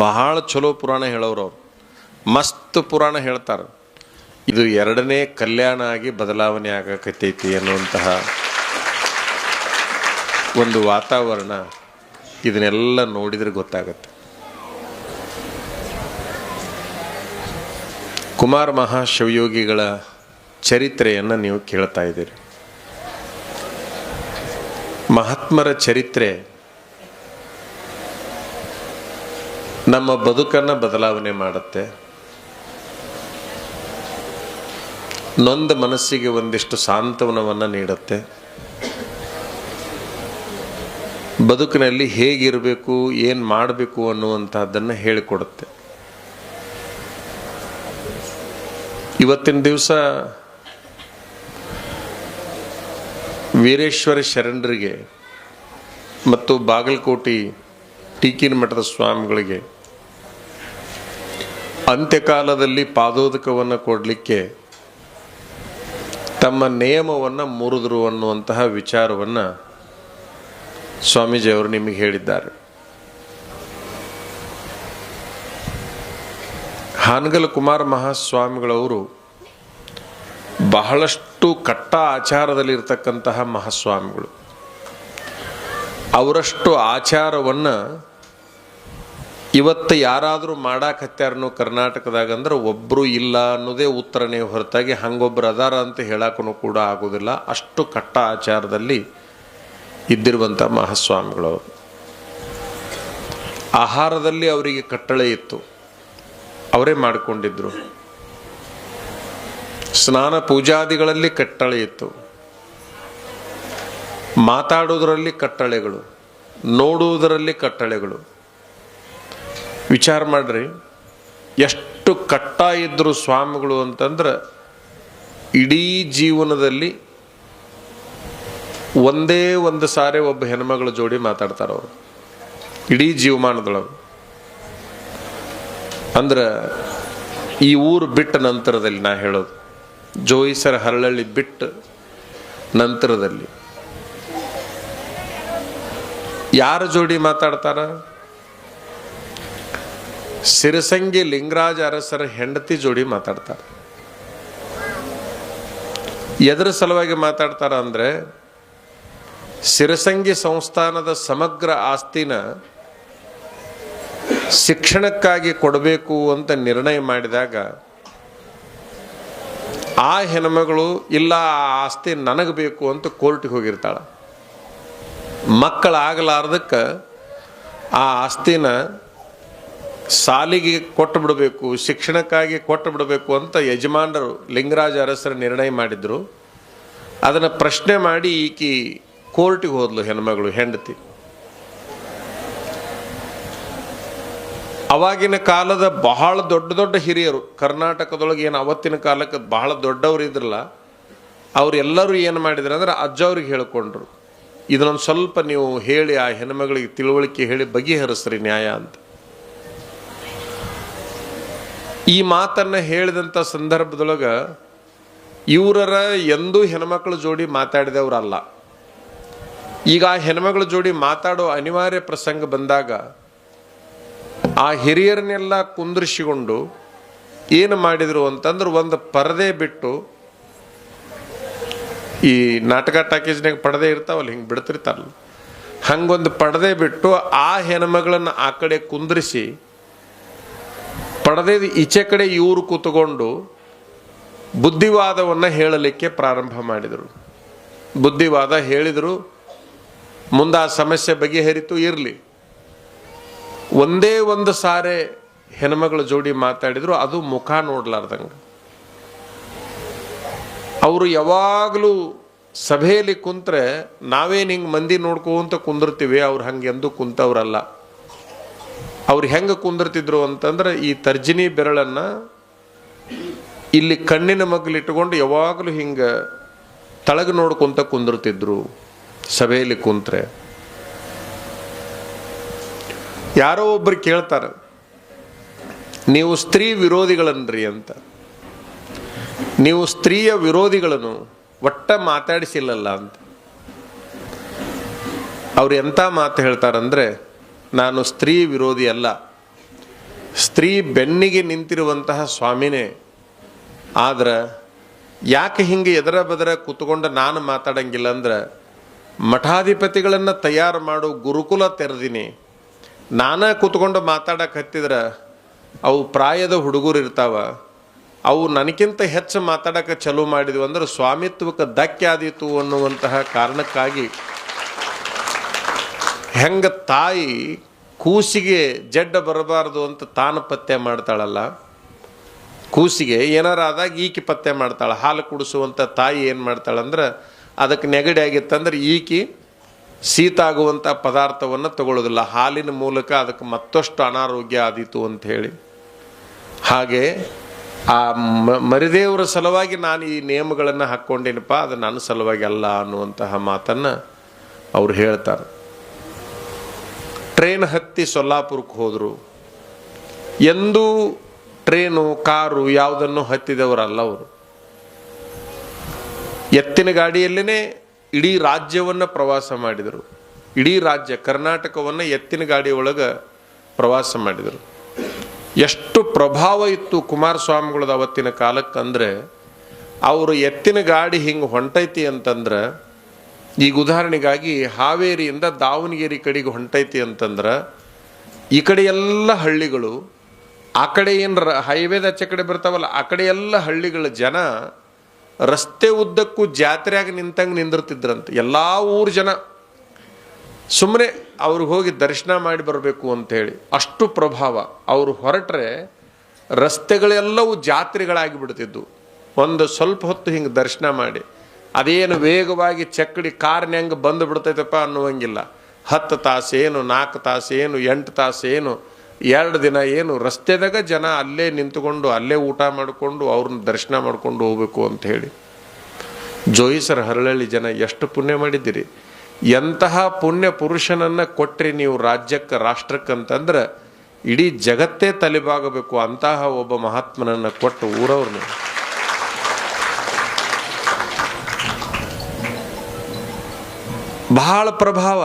ಬಹಳ ಚಲೋ ಪುರಾಣ ಹೇಳೋರು. ಅವರು ಮಸ್ತ್ ಪುರಾಣ ಹೇಳ್ತಾರೆ. ಇದು ಎರಡನೇ ಕಲ್ಯಾಣ ಆಗಿ ಬದಲಾವಣೆ ಆಗಕತ್ತೈತಿ ಅನ್ನುವಂತಹ ಒಂದು ವಾತಾವರಣ ಇದನ್ನೆಲ್ಲ ನೋಡಿದರೆ ಗೊತ್ತಾಗತ್ತೆ. ಕುಮಾರ ಮಹಾಶಿವಯೋಗಿಗಳ ಚರಿತ್ರೆಯನ್ನು ನೀವು ಕೇಳ್ತಾ ಇದ್ದೀರಿ. ಮಹಾತ್ಮರ ಚರಿತ್ರೆ ನಮ್ಮ ಬದುಕನ್ನು ಬದಲಾವಣೆ ಮಾಡುತ್ತೆ. ನೊಂದ ಮನಸ್ಸಿಗೆ ಒಂದಿಷ್ಟು ಸಾಂತ್ವನವನ್ನು ನೀಡುತ್ತೆ. ಬದುಕಿನಲ್ಲಿ ಹೇಗಿರಬೇಕು, ಏನು ಮಾಡಬೇಕು ಅನ್ನುವಂಥದ್ದನ್ನು ಹೇಳಿಕೊಡುತ್ತೆ. ಇವತ್ತಿನ ದಿವಸ ವೀರೇಶ್ವರ ಶರಣರಿಗೆ ಮತ್ತು ಬಾಗಲಕೋಟೆ ಟೀಕಿನ ಮಠದ ಸ್ವಾಮಿಗಳಿಗೆ ಅಂತ್ಯಕಾಲದಲ್ಲಿ ಪಾದೋದಕವನ್ನು ಕೊಡಲಿಕ್ಕೆ ತಮ್ಮ ನಿಯಮವನ್ನು ಮುರಿದ್ರು ಅನ್ನುವಂತಹ ವಿಚಾರವನ್ನು ಸ್ವಾಮೀಜಿಯವರು ನಿಮಗೆ ಹೇಳಿದ್ದಾರೆ. ಹಾನಗಲ್ ಕುಮಾರ ಮಹಾಸ್ವಾಮಿಗಳವರು ಬಹಳಷ್ಟು ಕಟ್ಟ ಆಚಾರದಲ್ಲಿರ್ತಕ್ಕಂತಹ ಮಹಾಸ್ವಾಮಿಗಳು. ಅವರಷ್ಟು ಆಚಾರವನ್ನು ಇವತ್ತು ಯಾರಾದರೂ ಮಾಡಾಕತ್ಯಾರನು ಕರ್ನಾಟಕದಾಗ ಅಂದ್ರೆ ಒಬ್ಬರು ಇಲ್ಲ ಅನ್ನೋದೇ ಉತ್ತರನೇ ಹೊರತಾಗಿ ಹಂಗೊಬ್ಬರು ಅದಾರ ಅಂತ ಹೇಳಕ್ಕೂ ಕೂಡ ಆಗೋದಿಲ್ಲ. ಅಷ್ಟು ಕಟ್ಟ ಆಚಾರದಲ್ಲಿ ಇದ್ದಿರುವಂಥ ಮಹಾಸ್ವಾಮಿಗಳವರು. ಆಹಾರದಲ್ಲಿ ಅವರಿಗೆ ಕಟ್ಟಳೆ ಇತ್ತು, ಅವರೇ ಮಾಡಿಕೊಂಡಿದ್ರು. ಸ್ನಾನ ಪೂಜಾದಿಗಳಲ್ಲಿ ಕಟ್ಟಳೆ ಇತ್ತು. ಮಾತಾಡೋದರಲ್ಲಿ ಕಟ್ಟಳೆಗಳು, ನೋಡುವುದರಲ್ಲಿ ಕಟ್ಟಳೆಗಳು. ವಿಚಾರ ಮಾಡ್ರಿ, ಎಷ್ಟು ಕಟ್ಟ ಇದ್ರು ಸ್ವಾಮಿಗಳು ಅಂತಂದ್ರೆ ಇಡೀ ಜೀವನದಲ್ಲಿ ಒಂದೇ ಒಂದು ಸಾರಿ ಒಬ್ಬ ಹೆಣ್ಮಗಳ ಜೋಡಿ ಮಾತಾಡ್ತಾರವರು ಇಡೀ ಜೀವಮಾನದೊಳಗೆ. ಅಂದ್ರೆ ಈ ಊರು ಬಿಟ್ಟ ನಂತರದಲ್ಲಿ, ನಾ ಹೇಳೋದು ಜೋಯಿಸರ ಹರಳಳ್ಳಿ ಬಿಟ್ಟ ನಂತರದಲ್ಲಿ ಯಾರ ಜೋಡಿ ಮಾತಾಡ್ತಾರ? ಸಿರಸಂಗಿ ಲಿಂಗರಾಜ ಅರಸರ ಹೆಂಡತಿ ಜೋಡಿ ಮಾತಾಡ್ತಾರೆ. ಎದರ ಸಲುವಾಗಿ ಮಾತಾಡ್ತಾರ ಅಂದರೆ, ಸಿರಸಂಗಿ ಸಂಸ್ಥಾನದ ಸಮಗ್ರ ಆಸ್ತಿನ ಶಿಕ್ಷಣಕ್ಕಾಗಿ ಕೊಡಬೇಕು ಅಂತ ನಿರ್ಣಯ ಮಾಡಿದಾಗ ಆ ಹೆಣ್ಮಗಳು ಇಲ್ಲ, ಆ ಆಸ್ತಿ ನನಗೆ ಬೇಕು ಅಂತ ಕೋರ್ಟಿಗೆ ಹೋಗಿರ್ತಾಳೆ. ಮಕ್ಕಳಾಗಲಾರ್ದಕ್ಕೆ ಆ ಆಸ್ತಿನ ಸಾಲಿಗೆ ಕೊಟ್ಟು ಬಿಡಬೇಕು, ಶಿಕ್ಷಣಕ್ಕಾಗಿ ಕೊಟ್ಟು ಬಿಡಬೇಕು ಅಂತ ಯಜಮಾನರು ಲಿಂಗರಾಜ ಅರಸರು ನಿರ್ಣಯ ಮಾಡಿದ್ರು. ಅದನ್ನು ಪ್ರಶ್ನೆ ಮಾಡಿ ಈಕಿ ಕೋರ್ಟಿಗೆ ಹೋದ್ಲು, ಹೆಣ್ಮಗಳು, ಹೆಂಡತಿ. ಅವಾಗಿನ ಕಾಲದ ಬಹಳ ದೊಡ್ಡ ದೊಡ್ಡ ಹಿರಿಯರು ಕರ್ನಾಟಕದೊಳಗೆ ಏನು ಅವತ್ತಿನ ಕಾಲಕ್ಕೆ ಬಹಳ ದೊಡ್ಡವರು ಇದ್ರಲ್ಲ, ಅವರೆಲ್ಲರೂ ಏನು ಮಾಡಿದ್ರು ಅಂದ್ರೆ ಅಜ್ಜವ್ರಿಗೆ ಹೇಳ್ಕೊಂಡ್ರು, ಇದನ್ನೊಂದು ಸ್ವಲ್ಪ ನೀವು ಹೇಳಿ ಆ ಹೆಣ್ಮಗಳಿಗೆ ತಿಳುವಳಿಕೆ ಹೇಳಿ ಬಗೆಹರಿಸ್ರಿ ನ್ಯಾಯ ಅಂತ. ಈ ಮಾತನ್ನು ಹೇಳಿದಂಥ ಸಂದರ್ಭದೊಳಗೆ ಇವರ ಎಂದೂ ಹೆಣ್ಮಕ್ಳ ಜೋಡಿ ಮಾತಾಡಿದವರಲ್ಲ. ಈಗ ಆ ಹೆಣ್ಮಕ್ಳ ಜೋಡಿ ಮಾತಾಡೋ ಅನಿವಾರ್ಯ ಪ್ರಸಂಗ ಬಂದಾಗ ಆ ಹಿರಿಯರನ್ನೆಲ್ಲ ಕುಂದ್ರಿಸಿಕೊಂಡು ಏನು ಮಾಡಿದರು ಅಂತಂದ್ರೆ, ಒಂದು ಪರದೆ ಬಿಟ್ಟು, ಈ ನಾಟಕ ಟಾಕೀಸ್ನಾಗ ಪರದೆ ಇರ್ತಾವಲ್ಲ, ಹಿಂಗೆ ಬಿಡ್ತಿರ್ತಾರಲ್ಲ, ಹಂಗೊಂದು ಪರದೆ ಬಿಟ್ಟು ಆ ಹೆಣ್ಮಗಳನ್ನು ಆ ಕಡೆ ಕುಂದ್ರಿಸಿ ಪರದೆ ಈಚೆ ಕಡೆ ಇವರು ಕೂತ್ಕೊಂಡು ಬುದ್ಧಿವಾದವನ್ನು ಹೇಳಲಿಕ್ಕೆ ಪ್ರಾರಂಭ ಮಾಡಿದರು. ಬುದ್ಧಿವಾದ ಹೇಳಿದರು. ಮುಂದೆ ಆ ಸಮಸ್ಯೆ ಬಗೆಹರಿತು. ಇರಲಿ, ಒಂದೇ ಒಂದು ಸಾರೆ ಹೆಣ್ಮಗಳ ಜೋಡಿ ಮಾತಾಡಿದ್ರು, ಅದು ಮುಖ ನೋಡ್ಲಾರ್ದಂಗೆ. ಅವರು ಯಾವಾಗಲೂ ಸಭೆಯಲ್ಲಿ ಕುಂತ್ರೆ ನಾವೇನು ಹಿಂಗೆ ಮಂದಿ ನೋಡ್ಕೊಂತ ಕುಂದಿರ್ತೀವಿ, ಅವ್ರು ಹಂಗೆ ಎಂದೂ ಕುಂತವ್ರಲ್ಲ. ಅವ್ರು ಹೆಂಗೆ ಕುಂದಿರ್ತಿದ್ರು ಅಂತಂದ್ರೆ, ಈ ತರ್ಜಿನಿ ಬೆರಳನ್ನು ಇಲ್ಲಿ ಕಣ್ಣಿನ ಮಗ್ಲಿಟ್ಕೊಂಡು ಯಾವಾಗಲೂ ಹಿಂಗೆ ತಳಗ ನೋಡ್ಕೊಂತ ಕುಂದಿರ್ತಿದ್ರು ಸಭೆಯಲ್ಲಿ ಕುಂತ್ರೆ. ಯಾರೋ ಒಬ್ಬರು ಕೇಳ್ತಾರೆ, ನೀವು ಸ್ತ್ರೀ ವಿರೋಧಿಗಳನ್ರಿ ಅಂತ. ನೀವು ಸ್ತ್ರೀಯ ವಿರೋಧಿಗಳನ್ನು ಒಟ್ಟ ಮಾತಾಡಿಸಿಲ್ಲಲ್ಲ ಅಂತ. ಅವ್ರು ಎಂಥ ಮಾತು ಹೇಳ್ತಾರಂದ್ರೆ, ನಾನು ಸ್ತ್ರೀ ವಿರೋಧಿ ಅಲ್ಲ, ಸ್ತ್ರೀ ಬೆನ್ನಿಗೆ ನಿಂತಿರುವಂತಹ ಸ್ವಾಮಿನೇ. ಆದ್ರೆ ಯಾಕೆ ಹಿಂಗೆ ಎದರ ಬದರ ಕೂತ್ಕೊಂಡು ನಾನು ಮಾತಾಡಂಗಿಲ್ಲ ಅಂದ್ರೆ, ಮಠಾಧಿಪತಿಗಳನ್ನು ತಯಾರು ಮಾಡೋ ಗುರುಕುಲ ತೆರೆದಿನಿ. ನಾನೇ ಕೂತ್ಕೊಂಡು ಮಾತಾಡಕ್ಕೆ ಹತ್ತಿದ್ರೆ ಅವು ಪ್ರಾಯದ ಹುಡುಗರು ಇರ್ತಾವ, ಅವು ನನಗಿಂತ ಹೆಚ್ಚು ಮಾತಾಡಕ್ಕೆ ಚಲೋ ಮಾಡಿದ್ವು ಅಂದ್ರೆ ಸ್ವಾಮಿತ್ವಕ್ಕೆ ಧಕ್ಕೆ ಆದೀತು ಅನ್ನುವಂತಹ ಕಾರಣಕ್ಕಾಗಿ, ಹೆಂಗೆ ತಾಯಿ ಕೂಸಿಗೆ ಜಡ್ಡ ಬರಬಾರ್ದು ಅಂತ ತಾನು ಪಥ್ಯ ಮಾಡ್ತಾಳಲ್ಲ, ಕೂಸಿಗೆ ಏನಾರ ಆದಾಗ ಈಕಿ ಪಥ್ಯ ಮಾಡ್ತಾಳೆ. ಹಾಲು ಕುಡಿಸುವಂಥ ತಾಯಿ ಏನು ಮಾಡ್ತಾಳಂದ್ರೆ, ಅದಕ್ಕೆ ನೆಗಡಿ ಆಗಿತ್ತಂದ್ರೆ ಈಕಿ ಶೀತ ಆಗುವಂಥ ಪದಾರ್ಥವನ್ನು ತಗೊಳ್ಳೋದಿಲ್ಲ, ಹಾಲಿನ ಮೂಲಕ ಅದಕ್ಕೆ ಮತ್ತಷ್ಟು ಅನಾರೋಗ್ಯ ಆದೀತು ಅಂತ ಹೇಳಿ. ಹಾಗೆ ಆ ಮರಿದೇವರ ಸಲುವಾಗಿ ನಾನು ಈ ನಿಯಮಗಳನ್ನು ಹಾಕ್ಕೊಂಡೇನಪ್ಪ, ಅದು ನನ್ನ ಸಲುವಾಗಿ ಅಲ್ಲ ಅನ್ನುವಂತಹ ಮಾತನ್ನು ಅವ್ರು ಹೇಳ್ತಾರೆ. ಟ್ರೈನ್ ಹತ್ತಿ ಸೊಲ್ಲಾಪುರಕ್ಕೆ ಹೋದರು. ಎಂದೂ ಟ್ರೇನು ಕಾರು ಯಾವುದನ್ನು ಹತ್ತಿದವರಲ್ಲ ಅವರು. ಎತ್ತಿನ ಗಾಡಿಯಲ್ಲೇ ಇಡೀ ರಾಜ್ಯವನ್ನು ಪ್ರವಾಸ ಮಾಡಿದರು. ಇಡೀ ರಾಜ್ಯ ಕರ್ನಾಟಕವನ್ನು ಎತ್ತಿನ ಗಾಡಿ ಒಳಗೆ ಪ್ರವಾಸ ಮಾಡಿದರು. ಎಷ್ಟು ಪ್ರಭಾವ ಇತ್ತು ಕುಮಾರಸ್ವಾಮಿಗಳದ ಅವತ್ತಿನ ಕಾಲಕ್ಕಂದ್ರೆ, ಅವರು ಎತ್ತಿನ ಗಾಡಿ ಹಿಂಗೆ ಹೊಂಟೈತಿ ಅಂತಂದ್ರೆ, ಈಗ ಉದಾಹರಣೆಗಾಗಿ ಹಾವೇರಿಯಿಂದ ದಾವಣಗೆರೆ ಕಡೆಗೆ ಹೊಂಟೈತಿ ಅಂತಂದ್ರೆ, ಈ ಕಡೆ ಎಲ್ಲ ಹಳ್ಳಿಗಳು, ಆ ಕಡೆ ಏನು ಹೈವೇದ ಆಚೆ ಕಡೆ ಬರ್ತಾವಲ್ಲ, ಆ ಕಡೆ ಎಲ್ಲ ಹಳ್ಳಿಗಳ ಜನ ರಸ್ತೆ ಉದ್ದಕ್ಕೂ ಜಾತ್ರೆಯಾಗಿ ನಿಂತಂಗೆ ನಿಂದಿರ್ತಿದ್ರಂತೆ. ಎಲ್ಲ ಊರ ಜನ ಸುಮ್ಮನೆ ಅವ್ರಿಗೆ ಹೋಗಿ ದರ್ಶನ ಮಾಡಿ ಬರಬೇಕು ಅಂಥೇಳಿ, ಅಷ್ಟು ಪ್ರಭಾವ. ಅವರು ಹೊರಟ್ರೆ ರಸ್ತೆಗಳೆಲ್ಲವೂ ಜಾತ್ರೆಗಳಾಗಿ ಬಿಡ್ತಿದ್ವು. ಒಂದು ಸ್ವಲ್ಪ ಹೊತ್ತು ಹಿಂಗೆ ದರ್ಶನ ಮಾಡಿ, ಅದೇನು ವೇಗವಾಗಿ ಚಕ್ಕಡಿ ಕಾರ್ನ ಹೆಂಗೆ ಬಂದು ಬಿಡ್ತೈತಪ್ಪ ಅನ್ನುವಂಗಿಲ್ಲ. 10 ತಾಸೇನು, 4 ತಾಸೇನು, 8 ತಾಸೇನು, 2 ದಿನ ಏನು, ರಸ್ತೆದಾಗ ಜನ ಅಲ್ಲೇ ನಿಂತುಕೊಂಡು ಅಲ್ಲೇ ಊಟ ಮಾಡಿಕೊಂಡು ಅವ್ರನ್ನ ದರ್ಶನ ಮಾಡ್ಕೊಂಡು ಹೋಗ್ಬೇಕು ಅಂತ ಹೇಳಿ. ಜೋಯಿಸರ ಹರಳಳ್ಳಿ ಜನ ಎಷ್ಟು ಪುಣ್ಯ ಮಾಡಿದ್ದೀರಿ. ಎಂತಹ ಪುಣ್ಯ ಪುರುಷನನ್ನು ಕೊಟ್ಟರೆ ನೀವು ರಾಜ್ಯಕ್ಕೆ, ರಾಷ್ಟ್ರಕ್ಕಂತಂದ್ರೆ ಇಡೀ ಜಗತ್ತೇ ತಲೆಬಾಗಬೇಕು. ಅಂತಹ ಒಬ್ಬ ಮಹಾತ್ಮನನ್ನು ಕೊಟ್ಟು ಊರವ್ರನ್ನ ಬಹಳ ಪ್ರಭಾವ.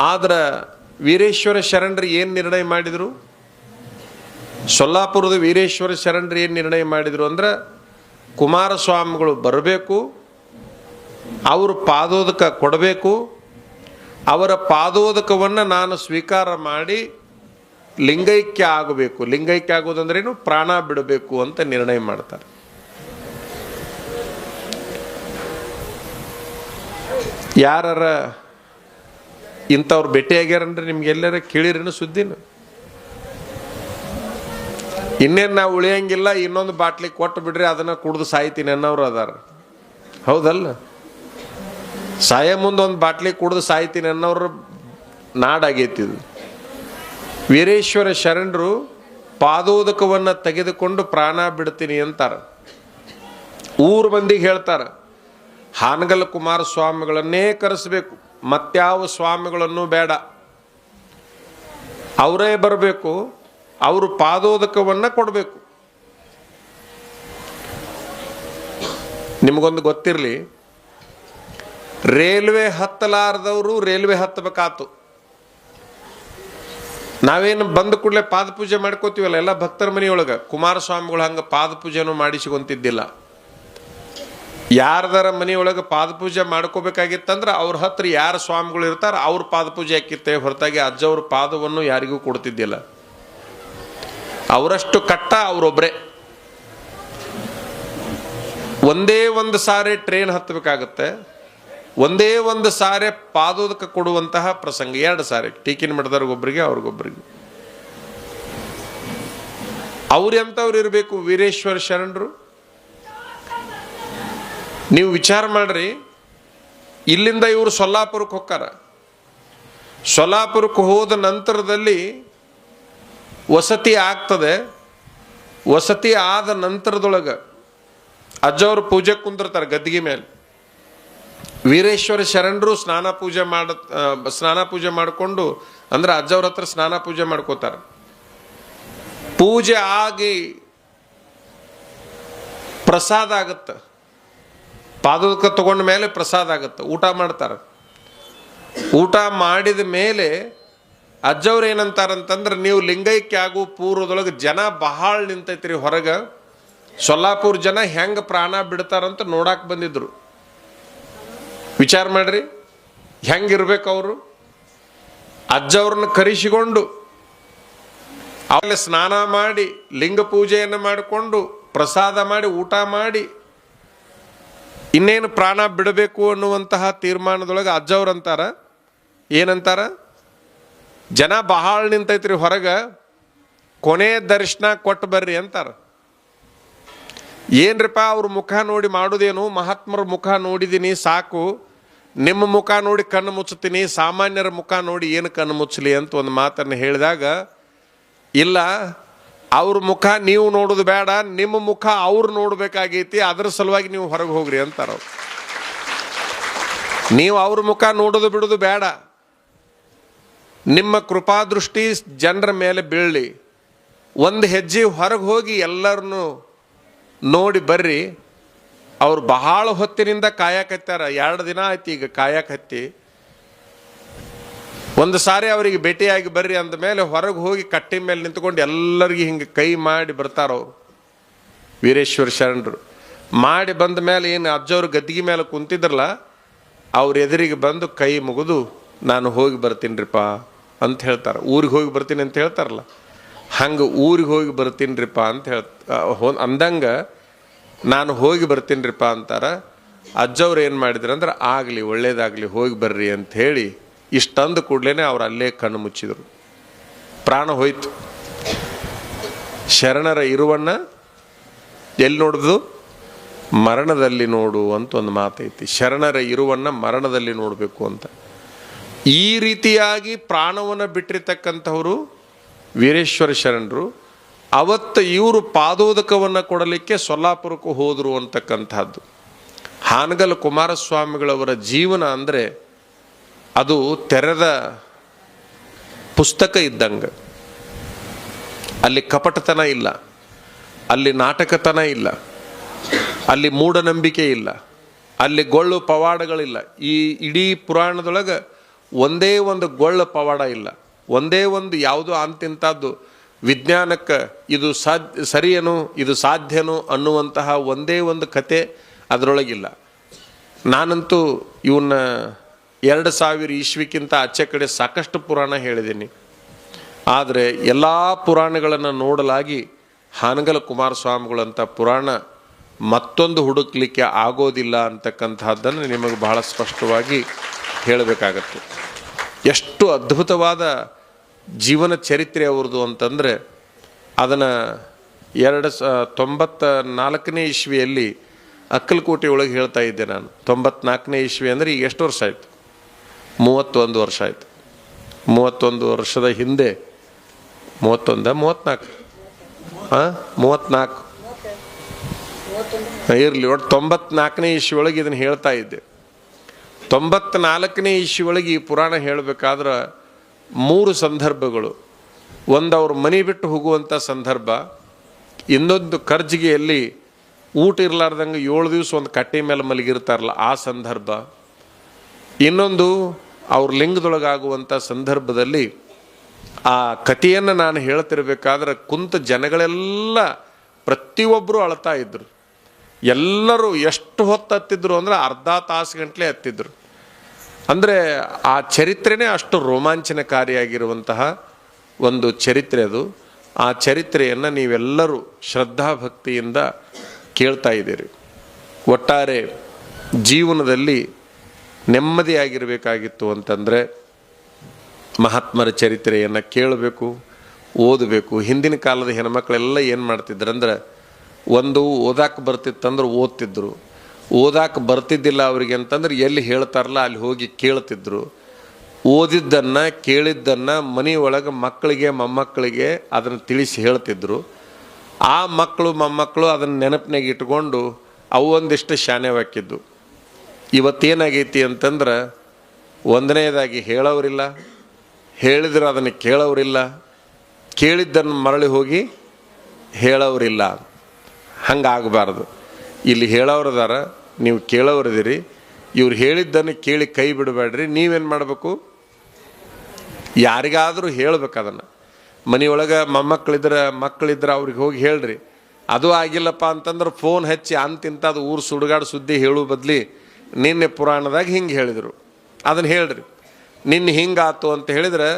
ಆದ್ರೆ ವೀರೇಶ್ವರ ಶರಣರು ಏನು ನಿರ್ಣಯ ಮಾಡಿದರು? ಸೊಲ್ಲಾಪುರದ ವೀರೇಶ್ವರ ಶರಣರು ಏನು ನಿರ್ಣಯ ಮಾಡಿದರು ಅಂದ್ರೆ, ಕುಮಾರಸ್ವಾಮಿಗಳು ಬರಬೇಕು, ಅವರು ಪಾದೋದಕ ಕೊಡಬೇಕು, ಅವರ ಪಾದೋದಕವನ್ನು ನಾನು ಸ್ವೀಕಾರ ಮಾಡಿ ಲಿಂಗೈಕ್ಯ ಆಗಬೇಕು. ಲಿಂಗೈಕ್ಯ ಆಗೋದಂದ್ರೇನು? ಪ್ರಾಣ ಬಿಡಬೇಕು ಅಂತ ನಿರ್ಣಯ ಮಾಡ್ತಾರೆ. ಯಾರ ಇಂಥವ್ರು ಭೇಟಿಯಾಗ್ಯಾರನ್ರಿ? ನಿಮ್ಗೆ ಎಲ್ಲಾರ ಕೇಳಿರೇನು ಸುದ್ದಿನ? ಇನ್ನೇನು ನಾವು ಉಳಿಯಂಗಿಲ್ಲ, ಇನ್ನೊಂದು ಬಾಟ್ಲಿ ಕೊಟ್ಟು ಬಿಡ್ರಿ, ಅದನ್ನು ಕುಡ್ದು ಸಾಯ್ತೀನಿ ಅನ್ನೋರು ಅದಾರ. ಹೌದಲ್ಲ? ಸಾಯ ಮುಂದೆ ಒಂದು ಬಾಟ್ಲಿ ಕುಡ್ದು ಸಾಯ್ತೀನಿ ಅನ್ನೋರು ನಾಡಾಗೈತಿದು. ವೀರೇಶ್ವರ ಶರಣರು ಪಾದೋದಕವನ್ನು ತೆಗೆದುಕೊಂಡು ಪ್ರಾಣ ಬಿಡ್ತೀನಿ ಅಂತಾರೆ. ಊರು ಮಂದಿಗೆ ಹೇಳ್ತಾರೆ, ಹಾನಗಲ್ ಕುಮಾರಸ್ವಾಮಿಗಳನ್ನೇ ಕರೆಸಬೇಕು, ಮತ್ಯಾವ ಸ್ವಾಮಿಗಳನ್ನು ಬೇಡ, ಅವರೇ ಬರಬೇಕು, ಅವರು ಪಾದೋದಕವನ್ನು ಕೊಡಬೇಕು. ನಿಮಗೊಂದು ಗೊತ್ತಿರಲಿ, ರೈಲ್ವೆ ಹತ್ತಲಾರದವರು ರೈಲ್ವೆ ಹತ್ತಬೇಕಾತು. ನಾವೇನು ಬಂದ ಕೂಡಲೇ ಪಾದಪೂಜೆ ಮಾಡ್ಕೋತೀವಲ್ಲ ಎಲ್ಲ ಭಕ್ತರ ಮನೆಯೊಳಗೆ, ಕುಮಾರಸ್ವಾಮಿಗಳು ಹಂಗೆ ಪಾದಪೂಜೆನೂ ಮಾಡಿಸಿಕೊಂತಿದ್ದಿಲ್ಲ. ಯಾರ್ದಾರ ಮನೆಯೊಳಗೆ ಪಾದಪೂಜೆ ಮಾಡ್ಕೋಬೇಕಾಗಿತ್ತಂದ್ರೆ ಅವ್ರ ಹತ್ರ ಯಾರು ಸ್ವಾಮಿಗಳು ಇರ್ತಾರೆ ಅವ್ರ ಪಾದಪೂಜೆ ಹಾಕಿತ್ತೆ, ಹೊರತಾಗಿ ಅಜ್ಜವ್ರ ಪಾದವನ್ನು ಯಾರಿಗೂ ಕೊಡ್ತಿದ್ದಿಲ್ಲ. ಅವರಷ್ಟು ಕಟ್ಟ ಅವರೊಬ್ಬರೇ. ಒಂದೇ ಒಂದು ಸಾರಿ ಟ್ರೈನ್ ಹತ್ತಬೇಕಾಗತ್ತೆ, ಒಂದೇ ಒಂದು ಸಾರಿ ಪಾದೋದಕ ಕೊಡುವಂತಹ ಪ್ರಸಂಗ. 2 ಸಾರಿ ಟೀಕಿನ ಮಠದವ್ರಿಗೊಬ್ಬರಿಗೆ ಅವ್ರಿಗೊಬ್ಬರಿಗೆ. ಅವ್ರು ಎಂಥವ್ರು ಇರಬೇಕು ವೀರೇಶ್ವರ ಶರಣರು? ನೀವು ವಿಚಾರ ಮಾಡ್ರಿ. ಇಲ್ಲಿಂದ ಇವರು ಸೊಲ್ಲಾಪುರಕ್ಕೆ ಹೋಗ್ತಾರ. ಸೊಲ್ಲಾಪುರಕ್ಕೆ ಹೋದ ನಂತರದಲ್ಲಿ ವಸತಿ ಆಗ್ತದೆ. ವಸತಿ ಆದ ನಂತರದೊಳಗೆ ಅಜ್ಜವ್ರು ಪೂಜೆ ಕುಂದಿರ್ತಾರೆ ಗದ್ದಿಗೆ ಮೇಲೆ. ವೀರೇಶ್ವರ ಶರಣರು ಸ್ನಾನ ಪೂಜೆ ಮಾಡಿಕೊಂಡು, ಅಂದ್ರೆ ಅಜ್ಜವ್ರ ಹತ್ರ ಸ್ನಾನ ಪೂಜೆ ಮಾಡ್ಕೋತಾರೆ. ಪೂಜೆ ಆಗಿ ಪ್ರಸಾದ ಆಗತ್ತೆ. ಪಾದೋದಕ ತಗೊಂಡ ಮೇಲೆ ಪ್ರಸಾದ ಆಗುತ್ತೆ, ಊಟ ಮಾಡ್ತಾರೆ. ಊಟ ಮಾಡಿದ ಮೇಲೆ ಅಜ್ಜವ್ರು ಏನಂತಾರಂತಂದ್ರೆ, ನೀವು ಲಿಂಗೈಕ್ಯ ಆಗೋ ಪೂರ್ವದೊಳಗೆ ಜನ ಬಹಳ ನಿಂತೈತ್ರಿ ಹೊರಗೆ, ಸೊಲ್ಲಾಪುರ ಜನ ಹೆಂಗೆ ಪ್ರಾಣ ಬಿಡ್ತಾರಂತ ನೋಡಕ್ಕೆ ಬಂದಿದ್ರು. ವಿಚಾರ ಮಾಡ್ರಿ, ಹೆಂಗಿರ್ಬೇಕು ಅವರು. ಅಜ್ಜವ್ರನ್ನ ಕರೆಸಿಕೊಂಡು ಅವಲ್ಲಿ ಸ್ನಾನ ಮಾಡಿ ಲಿಂಗ ಪೂಜೆಯನ್ನು ಮಾಡಿಕೊಂಡು ಪ್ರಸಾದ ಮಾಡಿ ಊಟ ಮಾಡಿ ಇನ್ನೇನು ಪ್ರಾಣ ಬಿಡಬೇಕು ಅನ್ನುವಂತಹ ತೀರ್ಮಾನದೊಳಗೆ ಅಜ್ಜವ್ರು ಅಂತಾರ, ಏನಂತಾರ, ಜನ ಬಹಳ ನಿಂತೈತ್ರಿ ಹೊರಗೆ, ಕೊನೆ ದರ್ಶನ ಕೊಟ್ಟು ಬರ್ರಿ ಅಂತಾರ. ಏನ್ರಿಪ್ಪ ಅವ್ರ ಮುಖ ನೋಡಿ ಮಾಡೋದೇನು? ಮಹಾತ್ಮರ ಮುಖ ನೋಡಿದ್ದೀನಿ ಸಾಕು, ನಿಮ್ಮ ಮುಖ ನೋಡಿ ಕಣ್ಣು ಮುಚ್ಚುತ್ತೀನಿ, ಸಾಮಾನ್ಯರ ಮುಖ ನೋಡಿ ಏನು ಕಣ್ಣು ಮುಚ್ಚಲಿ ಅಂತ ಒಂದು ಮಾತನ್ನು ಹೇಳಿದಾಗ, ಇಲ್ಲ ಅವ್ರ ಮುಖ ನೀವು ನೋಡೋದು ಬೇಡ, ನಿಮ್ಮ ಮುಖ ಅವ್ರು ನೋಡ್ಬೇಕಾಗೈತಿ, ಅದರ ಸಲುವಾಗಿ ನೀವು ಹೊರಗೆ ಹೋಗ್ರಿ ಅಂತಾರ. ನೀವು ಅವ್ರ ಮುಖ ನೋಡೋದು ಬಿಡೋದು ಬೇಡ, ನಿಮ್ಮ ಕೃಪಾದೃಷ್ಟಿ ಜನರ ಮೇಲೆ ಬೀಳಲಿ, ಒಂದು ಹೆಜ್ಜೆ ಹೊರಗೆ ಹೋಗಿ ಎಲ್ಲರನ್ನು ನೋಡಿ ಬರ್ರಿ. ಅವ್ರು ಬಹಳ ಹೊತ್ತಿನಿಂದ ಕಾಯಕತ್ತಾರ, 2 ದಿನ ಆಯ್ತು ಈಗ ಕಾಯಕತ್ತಿ. ಒಂದು ಸಾರಿ ಅವರಿಗೆ ಭೇಟಿಯಾಗಿ ಬರ್ರಿ ಅಂದ ಮೇಲೆ ಹೊರಗೆ ಹೋಗಿ ಕಟ್ಟಿ ಮೇಲೆ ನಿಂತ್ಕೊಂಡು ಎಲ್ಲರಿಗೂ ಹಿಂಗೆ ಕೈ ಮಾಡಿ ಬರ್ತಾರವ್ರು ವೀರೇಶ್ವರ ಶರಣರು. ಮಾಡಿ ಬಂದ ಮೇಲೆ ಏನು ಅಜ್ಜವ್ರು ಗದ್ದಿಗೆ ಮೇಲೆ ಕುಂತಿದ್ರಲ್ಲ, ಅವ್ರ ಎದುರಿಗೆ ಬಂದು ಕೈ ಮುಗಿದು ನಾನು ಹೋಗಿ ಬರ್ತೀನಿರಿಪ್ಪ ಅಂತ ಹೇಳ್ತಾರೆ. ಊರಿಗೆ ಹೋಗಿ ಬರ್ತೀನಿ ಅಂತ ಹೇಳ್ತಾರಲ್ಲ, ಹಂಗೆ ಊರಿಗೆ ಹೋಗಿ ಬರ್ತೀನಿರಿಪ್ಪ ಅಂತ ಅಂದಂಗೆ ನಾನು ಹೋಗಿ ಬರ್ತೀನಿರಿಪ್ಪ ಅಂತಾರೆ. ಅಜ್ಜವ್ರು ಏನು ಮಾಡಿದ್ರು ಅಂದ್ರೆ, ಆಗಲಿ ಒಳ್ಳೇದಾಗಲಿ ಹೋಗಿ ಬರ್ರಿ ಅಂತ ಹೇಳಿ ಇಷ್ಟಂದು ಕೂಡಲೇ ಅವ್ರು ಅಲ್ಲೇ ಕಣ್ಣು ಮುಚ್ಚಿದರು. ಪ್ರಾಣ ಹೋಯ್ತು. ಶರಣರ ಇರುವನ್ನ ಎಲ್ಲಿ ನೋಡುದು? ಮರಣದಲ್ಲಿ ನೋಡು ಅಂತ ಒಂದು ಮಾತೈತಿ. ಶರಣರ ಇರುವನ್ನ ಮರಣದಲ್ಲಿ ನೋಡಬೇಕು ಅಂತ. ಈ ರೀತಿಯಾಗಿ ಪ್ರಾಣವನ್ನು ಬಿಟ್ಟಿರ್ತಕ್ಕಂಥವರು ವೀರೇಶ್ವರ ಶರಣರು. ಅವತ್ತು ಇವರು ಪಾದೋದಕವನ್ನು ಕೊಡಲಿಕ್ಕೆ ಸೊಲ್ಲಾಪುರಕ್ಕೂ ಹೋದರು ಅಂತಕ್ಕಂಥದ್ದು. ಹಾನಗಲ್ ಕುಮಾರಸ್ವಾಮಿಗಳವರ ಜೀವನ ಅಂದರೆ ಅದು ತೆರೆದ ಪುಸ್ತಕ ಇದ್ದಂಗೆ. ಅಲ್ಲಿ ಕಪಟತನ ಇಲ್ಲ, ಅಲ್ಲಿ ನಾಟಕತನ ಇಲ್ಲ, ಅಲ್ಲಿ ಮೂಢನಂಬಿಕೆ ಇಲ್ಲ, ಅಲ್ಲಿ ಗೊಳ್ಳು ಪವಾಡಗಳಿಲ್ಲ. ಈ ಇಡೀ ಪುರಾಣದೊಳಗೆ ಒಂದೇ ಒಂದು ಗೊಳ್ಳು ಪವಾಡ ಇಲ್ಲ, ಒಂದೇ ಒಂದು ಯಾವುದೋ ಅಂತಿಂಥದ್ದು ವಿಜ್ಞಾನಕ್ಕೆ ಇದು ಸರಿಯೇನು ಇದು ಸಾಧ್ಯನೋ ಅನ್ನುವಂತಹ ಒಂದೇ ಒಂದು ಕತೆ ಅದರೊಳಗಿಲ್ಲ. ನಾನಂತೂ ಇವನ್ನ 2000 ಇಸ್ವಿಕ್ಕಿಂತ ಆಚೆ ಕಡೆ ಸಾಕಷ್ಟು ಪುರಾಣ ಹೇಳಿದ್ದೀನಿ. ಆದರೆ ಎಲ್ಲ ಪುರಾಣಗಳನ್ನು ನೋಡಲಾಗಿ ಹಾನಗಲ್ ಕುಮಾರಸ್ವಾಮಿಗಳಂಥ ಪುರಾಣ ಮತ್ತೊಂದು ಹುಡುಕ್ಲಿಕ್ಕೆ ಆಗೋದಿಲ್ಲ ಅಂತಕ್ಕಂಥದ್ದನ್ನು ನಿಮಗೆ ಬಹಳ ಸ್ಪಷ್ಟವಾಗಿ ಹೇಳಬೇಕಾಗತ್ತೆ. ಎಷ್ಟು ಅದ್ಭುತವಾದ ಜೀವನ ಚರಿತ್ರೆ ಅವ್ರದ್ದು ಅಂತಂದರೆ ಅದನ್ನು 1994ನೇ ಇಸ್ವಿಯಲ್ಲಿ ಅಕ್ಕಲಕೋಟೆ ಒಳಗೆ ಹೇಳ್ತಾ ಇದ್ದೆ ನಾನು. 94ನೇ ಇಸ್ವಿ ಅಂದರೆ ಈಗ ಎಷ್ಟು ವರ್ಷ ಆಯಿತು? 31 ವರ್ಷ ಆಯಿತು. 31 ವರ್ಷದ ಹಿಂದೆ 34 ಇರಲಿ, ಒಟ್ಟು 94ನೇ ಇಸ್ವಿ ಒಳಗೆ ಇದನ್ನು ಹೇಳ್ತಾ ಇದ್ದೆ. 94ನೇ ಇಸ್ವಿ ಒಳಗೆ ಈ ಪುರಾಣ ಹೇಳಬೇಕಾದ್ರೆ 3 ಸಂದರ್ಭಗಳು. ಒಂದು ಅವ್ರ ಮನೆ ಬಿಟ್ಟು ಹೋಗುವಂಥ ಸಂದರ್ಭ, ಇನ್ನೊಂದು ಕರ್ಜಿಗೆಯಲ್ಲಿ ಊಟ ಇರಲಾರ್ದಂಗೆ 7 ದಿವಸ ಒಂದು ಕಟ್ಟೆ ಮೇಲೆ ಮಲಗಿರ್ತಾರಲ್ಲ ಆ ಸಂದರ್ಭ, ಇನ್ನೊಂದು ಅವ್ರ ಲಿಂಗದೊಳಗಾಗುವಂಥ ಸಂದರ್ಭದಲ್ಲಿ ಆ ಕಥೆಯನ್ನು ನಾನು ಹೇಳ್ತಿರ್ಬೇಕಾದ್ರೆ ಕುಂತ ಜನಗಳೆಲ್ಲ ಪ್ರತಿಯೊಬ್ಬರು ಅಳ್ತಾ ಇದ್ರು. ಎಲ್ಲರೂ ಎಷ್ಟು ಹೊತ್ತು ಹತ್ತಿದ್ರು ಅಂದರೆ ಅರ್ಧ ತಾಸು ಗಂಟಲೆ ಹತ್ತಿದ್ರು. ಅಂದರೆ ಆ ಚರಿತ್ರೆನೇ ಅಷ್ಟು ರೋಮಾಂಚನಕಾರಿಯಾಗಿರುವಂತಹ ಒಂದು ಚರಿತ್ರೆ ಅದು. ಆ ಚರಿತ್ರೆಯನ್ನು ನೀವೆಲ್ಲರೂ ಶ್ರದ್ಧಾಭಕ್ತಿಯಿಂದ ಕೇಳ್ತಾ ಇದ್ದೀರಿ. ಒಟ್ಟಾರೆ ಜೀವನದಲ್ಲಿ ನೆಮ್ಮದಿಯಾಗಿರಬೇಕಾಗಿತ್ತು ಅಂತಂದರೆ ಮಹಾತ್ಮರ ಚರಿತ್ರೆಯನ್ನು ಕೇಳಬೇಕು, ಓದಬೇಕು. ಹಿಂದಿನ ಕಾಲದ ಹೆಣ್ಮಕ್ಳೆಲ್ಲ ಏನು ಮಾಡ್ತಿದ್ರಂದ್ರೆ, ಒಂದು ಓದಾಕೆ ಬರ್ತಿತ್ತಂದ್ರೆ ಓದ್ತಿದ್ರು, ಓದಾಕೆ ಬರ್ತಿದ್ದಿಲ್ಲ ಅವರಿಗೆ ಅಂತಂದ್ರೆ ಎಲ್ಲಿ ಹೇಳ್ತಾರಲ್ಲ ಅಲ್ಲಿ ಹೋಗಿ ಕೇಳ್ತಿದ್ರು. ಓದಿದ್ದನ್ನು ಕೇಳಿದ್ದನ್ನು ಮನೆಯೊಳಗೆ ಮಕ್ಕಳಿಗೆ ಮೊಮ್ಮಕ್ಕಳಿಗೆ ಅದನ್ನು ತಿಳಿಸಿ ಹೇಳ್ತಿದ್ರು. ಆ ಮಕ್ಕಳು ಮೊಮ್ಮಕ್ಕಳು ಅದನ್ನು ನೆನಪಿನಾಗ ಇಟ್ಕೊಂಡು ಅವು ಒಂದಿಷ್ಟು ಶಾನ್ಯವಾಕಿದ್ದು. ಇವತ್ತೇನಾಗೈತಿ ಅಂತಂದ್ರೆ, ಒಂದನೇದಾಗಿ ಹೇಳೋರಿಲ್ಲ, ಹೇಳಿದ್ರೆ ಅದನ್ನು ಕೇಳೋರಿಲ್ಲ, ಕೇಳಿದ್ದನ್ನು ಮರಳಿ ಹೋಗಿ ಹೇಳೋರಿಲ್ಲ. ಹಂಗಾಗಬಾರ್ದು. ಇಲ್ಲಿ ಹೇಳೋರದಾರ, ನೀವು ಕೇಳೋರಿದ್ದೀರಿ. ಇವ್ರು ಹೇಳಿದ್ದನ್ನು ಕೇಳಿ ಕೈ ಬಿಡಬೇಡ್ರಿ. ನೀವೇನು ಮಾಡಬೇಕು? ಯಾರಿಗಾದರೂ ಹೇಳ್ಬೇಕು ಅದನ್ನು. ಮನೆಯೊಳಗೆ ಮಕ್ಕಳಿದ್ರೆ ಅವ್ರಿಗೆ ಹೋಗಿ ಹೇಳ್ರಿ. ಅದು ಆಗಿಲ್ಲಪ್ಪ ಅಂತಂದ್ರೆ ಫೋನ್ ಹಚ್ಚಿ ಅಂತಿಂತದು ಊರು ಸುಡುಗಾಡು ಸುದ್ದಿ ಹೇಳೋ ಬದಲಿ ನಿನ್ನೆ ಪುರಾಣದಾಗ ಹಿಂಗೆ ಹೇಳಿದರು ಅದನ್ನು ಹೇಳ್ರಿ. ನಿನ್ನೆ ಹಿಂಗಾತು ಅಂತ ಹೇಳಿದ್ರೆ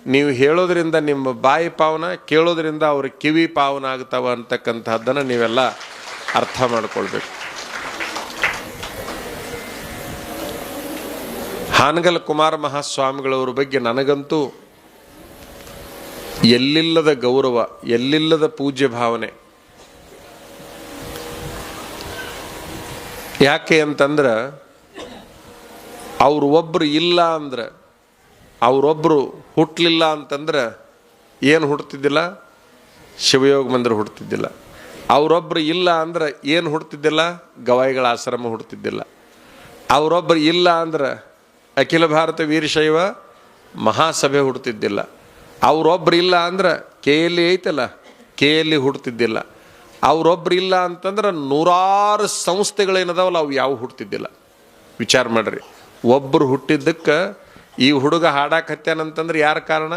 ನೀವು ಹೇಳೋದ್ರಿಂದ ನಿಮ್ಮ ಬಾಯಿ ಪಾವನ, ಕೇಳೋದ್ರಿಂದ ಅವ್ರ ಕಿವಿ ಪಾವನ ಆಗ್ತಾವ ಅಂತಕ್ಕಂಥದ್ದನ್ನು ನೀವೆಲ್ಲ ಅರ್ಥ ಮಾಡ್ಕೊಳ್ಬೇಕು. ಹಾನಗಲ್ ಕುಮಾರ ಮಹಾಸ್ವಾಮಿಗಳವ್ರ ಬಗ್ಗೆ ನನಗಂತೂ ಎಲ್ಲಿಲ್ಲದ ಗೌರವ, ಎಲ್ಲಿಲ್ಲದ ಪೂಜ್ಯ ಭಾವನೆ. ಯಾಕೆ ಅಂತಂದ್ರೆ ಅವ್ರು ಒಬ್ಬರು ಇಲ್ಲ ಅಂದ್ರೆ, ಅವರೊಬ್ಬರು ಹುಟ್ಟಲಿಲ್ಲ ಅಂತಂದ್ರೆ ಏನು ಹುಡ್ತಿದ್ದಿಲ್ಲ? ಶಿವಯೋಗ ಮಂದಿರ ಹುಡ್ತಿದ್ದಿಲ್ಲ. ಅವರೊಬ್ಬರು ಇಲ್ಲ ಅಂದ್ರೆ ಏನು ಹುಡ್ತಿದ್ದಿಲ್ಲ? ಗವಾಯಿಗಳ ಆಶ್ರಮ ಹುಡ್ತಿದ್ದಿಲ್ಲ. ಅವರೊಬ್ಬರು ಇಲ್ಲ ಅಂದ್ರೆ ಅಖಿಲ ಭಾರತ ವೀರಶೈವ ಮಹಾಸಭೆ ಹುಡ್ತಿದ್ದಿಲ್ಲ. ಅವರೊಬ್ಬರು ಇಲ್ಲ ಅಂದ್ರೆ KL ಐತಲ್ಲ, KL ಹುಡ್ತಿದ್ದಿಲ್ಲ. ಅವರೊಬ್ಬರು ಇಲ್ಲ ಅಂತಂದ್ರೆ ನೂರಾರು ಸಂಸ್ಥೆಗಳೇನದಾವಲ್ಲ ಅವು ಯಾವ ಹುಡ್ತಿದ್ದಿಲ್ಲ. ವಿಚಾರ ಮಾಡ್ರಿ. ಒಬ್ಬರು ಹುಟ್ಟಿದ್ದಕ್ಕೆ ಈ ಹುಡುಗ ಹಾಡಾಕತ್ಯಾನಂತಂದ್ರೆ ಯಾರ ಕಾರಣ?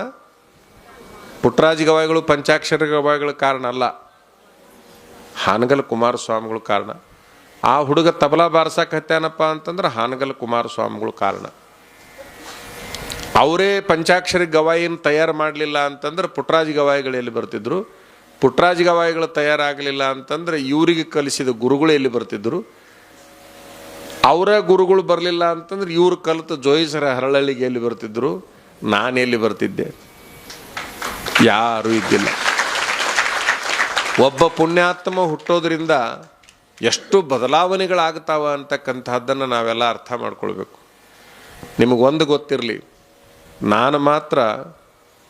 ಪುಟ್ಟರಾಜ ಗವಾಯಿಗಳು, ಪಂಚಾಕ್ಷರ ಗವಾಯಿಗಳ ಕಾರಣ ಅಲ್ಲ, ಹಾನಗಲ್ ಕುಮಾರಸ್ವಾಮಿಗಳು ಕಾರಣ. ಆ ಹುಡುಗ ತಬಲಾ ಬಾರ್ಸಕ್ಕೆ ಹತ್ಯಾನಪ್ಪ ಅಂತಂದ್ರೆ ಹಾನಗಲ್ ಕುಮಾರಸ್ವಾಮಿಗಳು ಕಾರಣ. ಅವರೇ ಪಂಚಾಕ್ಷರಿ ಗವಾಯಿನ ತಯಾರು ಮಾಡಲಿಲ್ಲ ಅಂತಂದ್ರೆ ಪುಟ್ಟರಾಜ ಗವಾಯಿಗಳು ಎಲ್ಲಿ ಬರ್ತಿದ್ರು? ಪುಟ್ಟರಾಜ ಗವಾಯಿಗಳು ತಯಾರಾಗಲಿಲ್ಲ ಅಂತಂದ್ರೆ ಇವರಿಗೆ ಕಲಿಸಿದ ಗುರುಗಳು ಎಲ್ಲಿ ಬರ್ತಿದ್ರು? ಅವರ ಗುರುಗಳು ಬರಲಿಲ್ಲ ಅಂತಂದ್ರೆ ಇವ್ರು ಕಲಿತು ಜೋಯಿಸರ ಹರಳಳ್ಳಿಗೆ ಎಲ್ಲಿ ಬರ್ತಿದ್ರು? ನಾನೆಲ್ಲಿ ಬರ್ತಿದ್ದೆ? ಯಾರೂ ಇದ್ದಿಲ್ಲ. ಒಬ್ಬ ಪುಣ್ಯಾತ್ಮ ಹುಟ್ಟೋದ್ರಿಂದ ಎಷ್ಟು ಬದಲಾವಣೆಗಳಾಗ್ತಾವ ಅಂತಕ್ಕಂಥದ್ದನ್ನು ನಾವೆಲ್ಲ ಅರ್ಥ ಮಾಡ್ಕೊಳ್ಬೇಕು. ನಿಮಗೊಂದು ಗೊತ್ತಿರಲಿ, ನಾನು ಮಾತ್ರ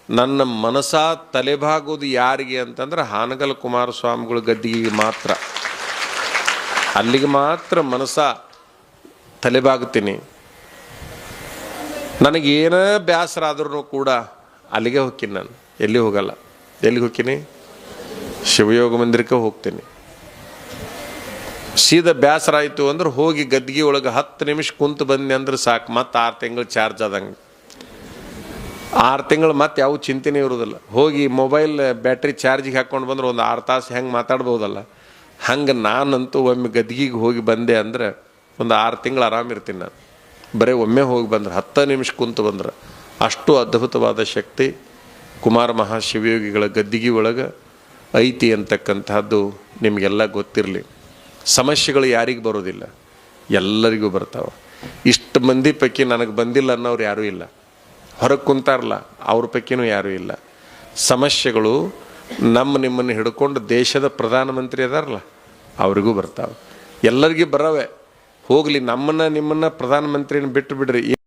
ನನ್ನ ಮನಸ ತಲೆಬಾಗೋದು ಯಾರಿಗೆ ಅಂತಂದ್ರೆ ಹಾನಗಲ್ ಕುಮಾರಸ್ವಾಮಿಗಳ ಗದ್ದಿಗೆ ಮಾತ್ರ. ಅಲ್ಲಿಗೆ ಮಾತ್ರ ಮನಸ ತಲೆಬಾಗ್ತೀನಿ. ನನಗೇನೇ ಬೇಸರ ಆದ್ರೂ ಕೂಡ ಅಲ್ಲಿಗೆ ಹೋಗ್ತೀನಿ. ನಾನು ಎಲ್ಲಿ ಹೋಗಲ್ಲ. ಎಲ್ಲಿಗೆ ಹೋಗ್ತೀನಿ? ಶಿವಯೋಗ ಮಂದಿರಕ್ಕೆ ಹೋಗ್ತೀನಿ. ಸೀದಾ ಬೇಸರ ಆಯಿತು ಅಂದ್ರೆ ಹೋಗಿ ಗದ್ದಿಗೆ ಒಳಗೆ 10 ನಿಮಿಷ ಕುಂತು ಬಂದೆ ಅಂದ್ರೆ ಸಾಕು, ಮತ್ತು 6 ತಿಂಗಳು ಚಾರ್ಜ್ ಆದಂಗೆ. 6 ತಿಂಗಳು ಮತ್ತೆ ಯಾವ ಚಿಂತೆನೇ ಇರೋದಿಲ್ಲ. ಹೋಗಿ ಮೊಬೈಲ್ ಬ್ಯಾಟ್ರಿ ಚಾರ್ಜಿಗೆ ಹಾಕ್ಕೊಂಡು ಬಂದ್ರೆ ಒಂದು 6 ತಾಸು ಹೆಂಗೆ ಮಾತಾಡ್ಬೋದಲ್ಲ, ಹಂಗೆ ನಾನಂತೂ ಒಮ್ಮೆ ಗದ್ಗಿಗೆ ಹೋಗಿ ಬಂದೆ ಅಂದ್ರೆ ಒಂದು 6 ತಿಂಗಳು ಆರಾಮಿರ್ತೀನಿ ನಾನು. ಬರೀ ಒಮ್ಮೆ ಹೋಗಿ ಬಂದ್ರೆ 10 ನಿಮಿಷ ಕುಂತು ಬಂದ್ರೆ ಅಷ್ಟು ಅದ್ಭುತವಾದ ಶಕ್ತಿ ಕುಮಾರ ಮಹಾಶಿವಯೋಗಿಗಳ ಗದ್ದಿಗೆ ಒಳಗೆ ಐತಿ ಅಂತಕ್ಕಂಥದ್ದು ನಿಮಗೆಲ್ಲ ಗೊತ್ತಿರಲಿ. ಸಮಸ್ಯೆಗಳು ಯಾರಿಗೆ ಬರೋದಿಲ್ಲ, ಎಲ್ಲರಿಗೂ ಬರ್ತಾವೆ. ಇಷ್ಟು ಮಂದಿ ಪೈಕಿ ನನಗೆ ಬಂದಿಲ್ಲ ಅನ್ನೋರು ಯಾರೂ ಇಲ್ಲ, ಹೊರಗೆ ಕುಂತಾರಲ್ಲ ಅವ್ರ ಪೈಕಿನೂ ಯಾರೂ ಇಲ್ಲ. ಸಮಸ್ಯೆಗಳು ನಿಮ್ಮನ್ನು ಹಿಡ್ಕೊಂಡು ದೇಶದ ಪ್ರಧಾನಮಂತ್ರಿ ಅದಾರಲ್ಲ ಅವ್ರಿಗೂ ಬರ್ತಾವೆ, ಎಲ್ಲರಿಗೂ ಬರವೆ. ಹೋಗಲಿ, ನಿಮ್ಮನ್ನು ಪ್ರಧಾನಮಂತ್ರಿನ ಬಿಟ್ಟು ಬಿಡ್ರಿ.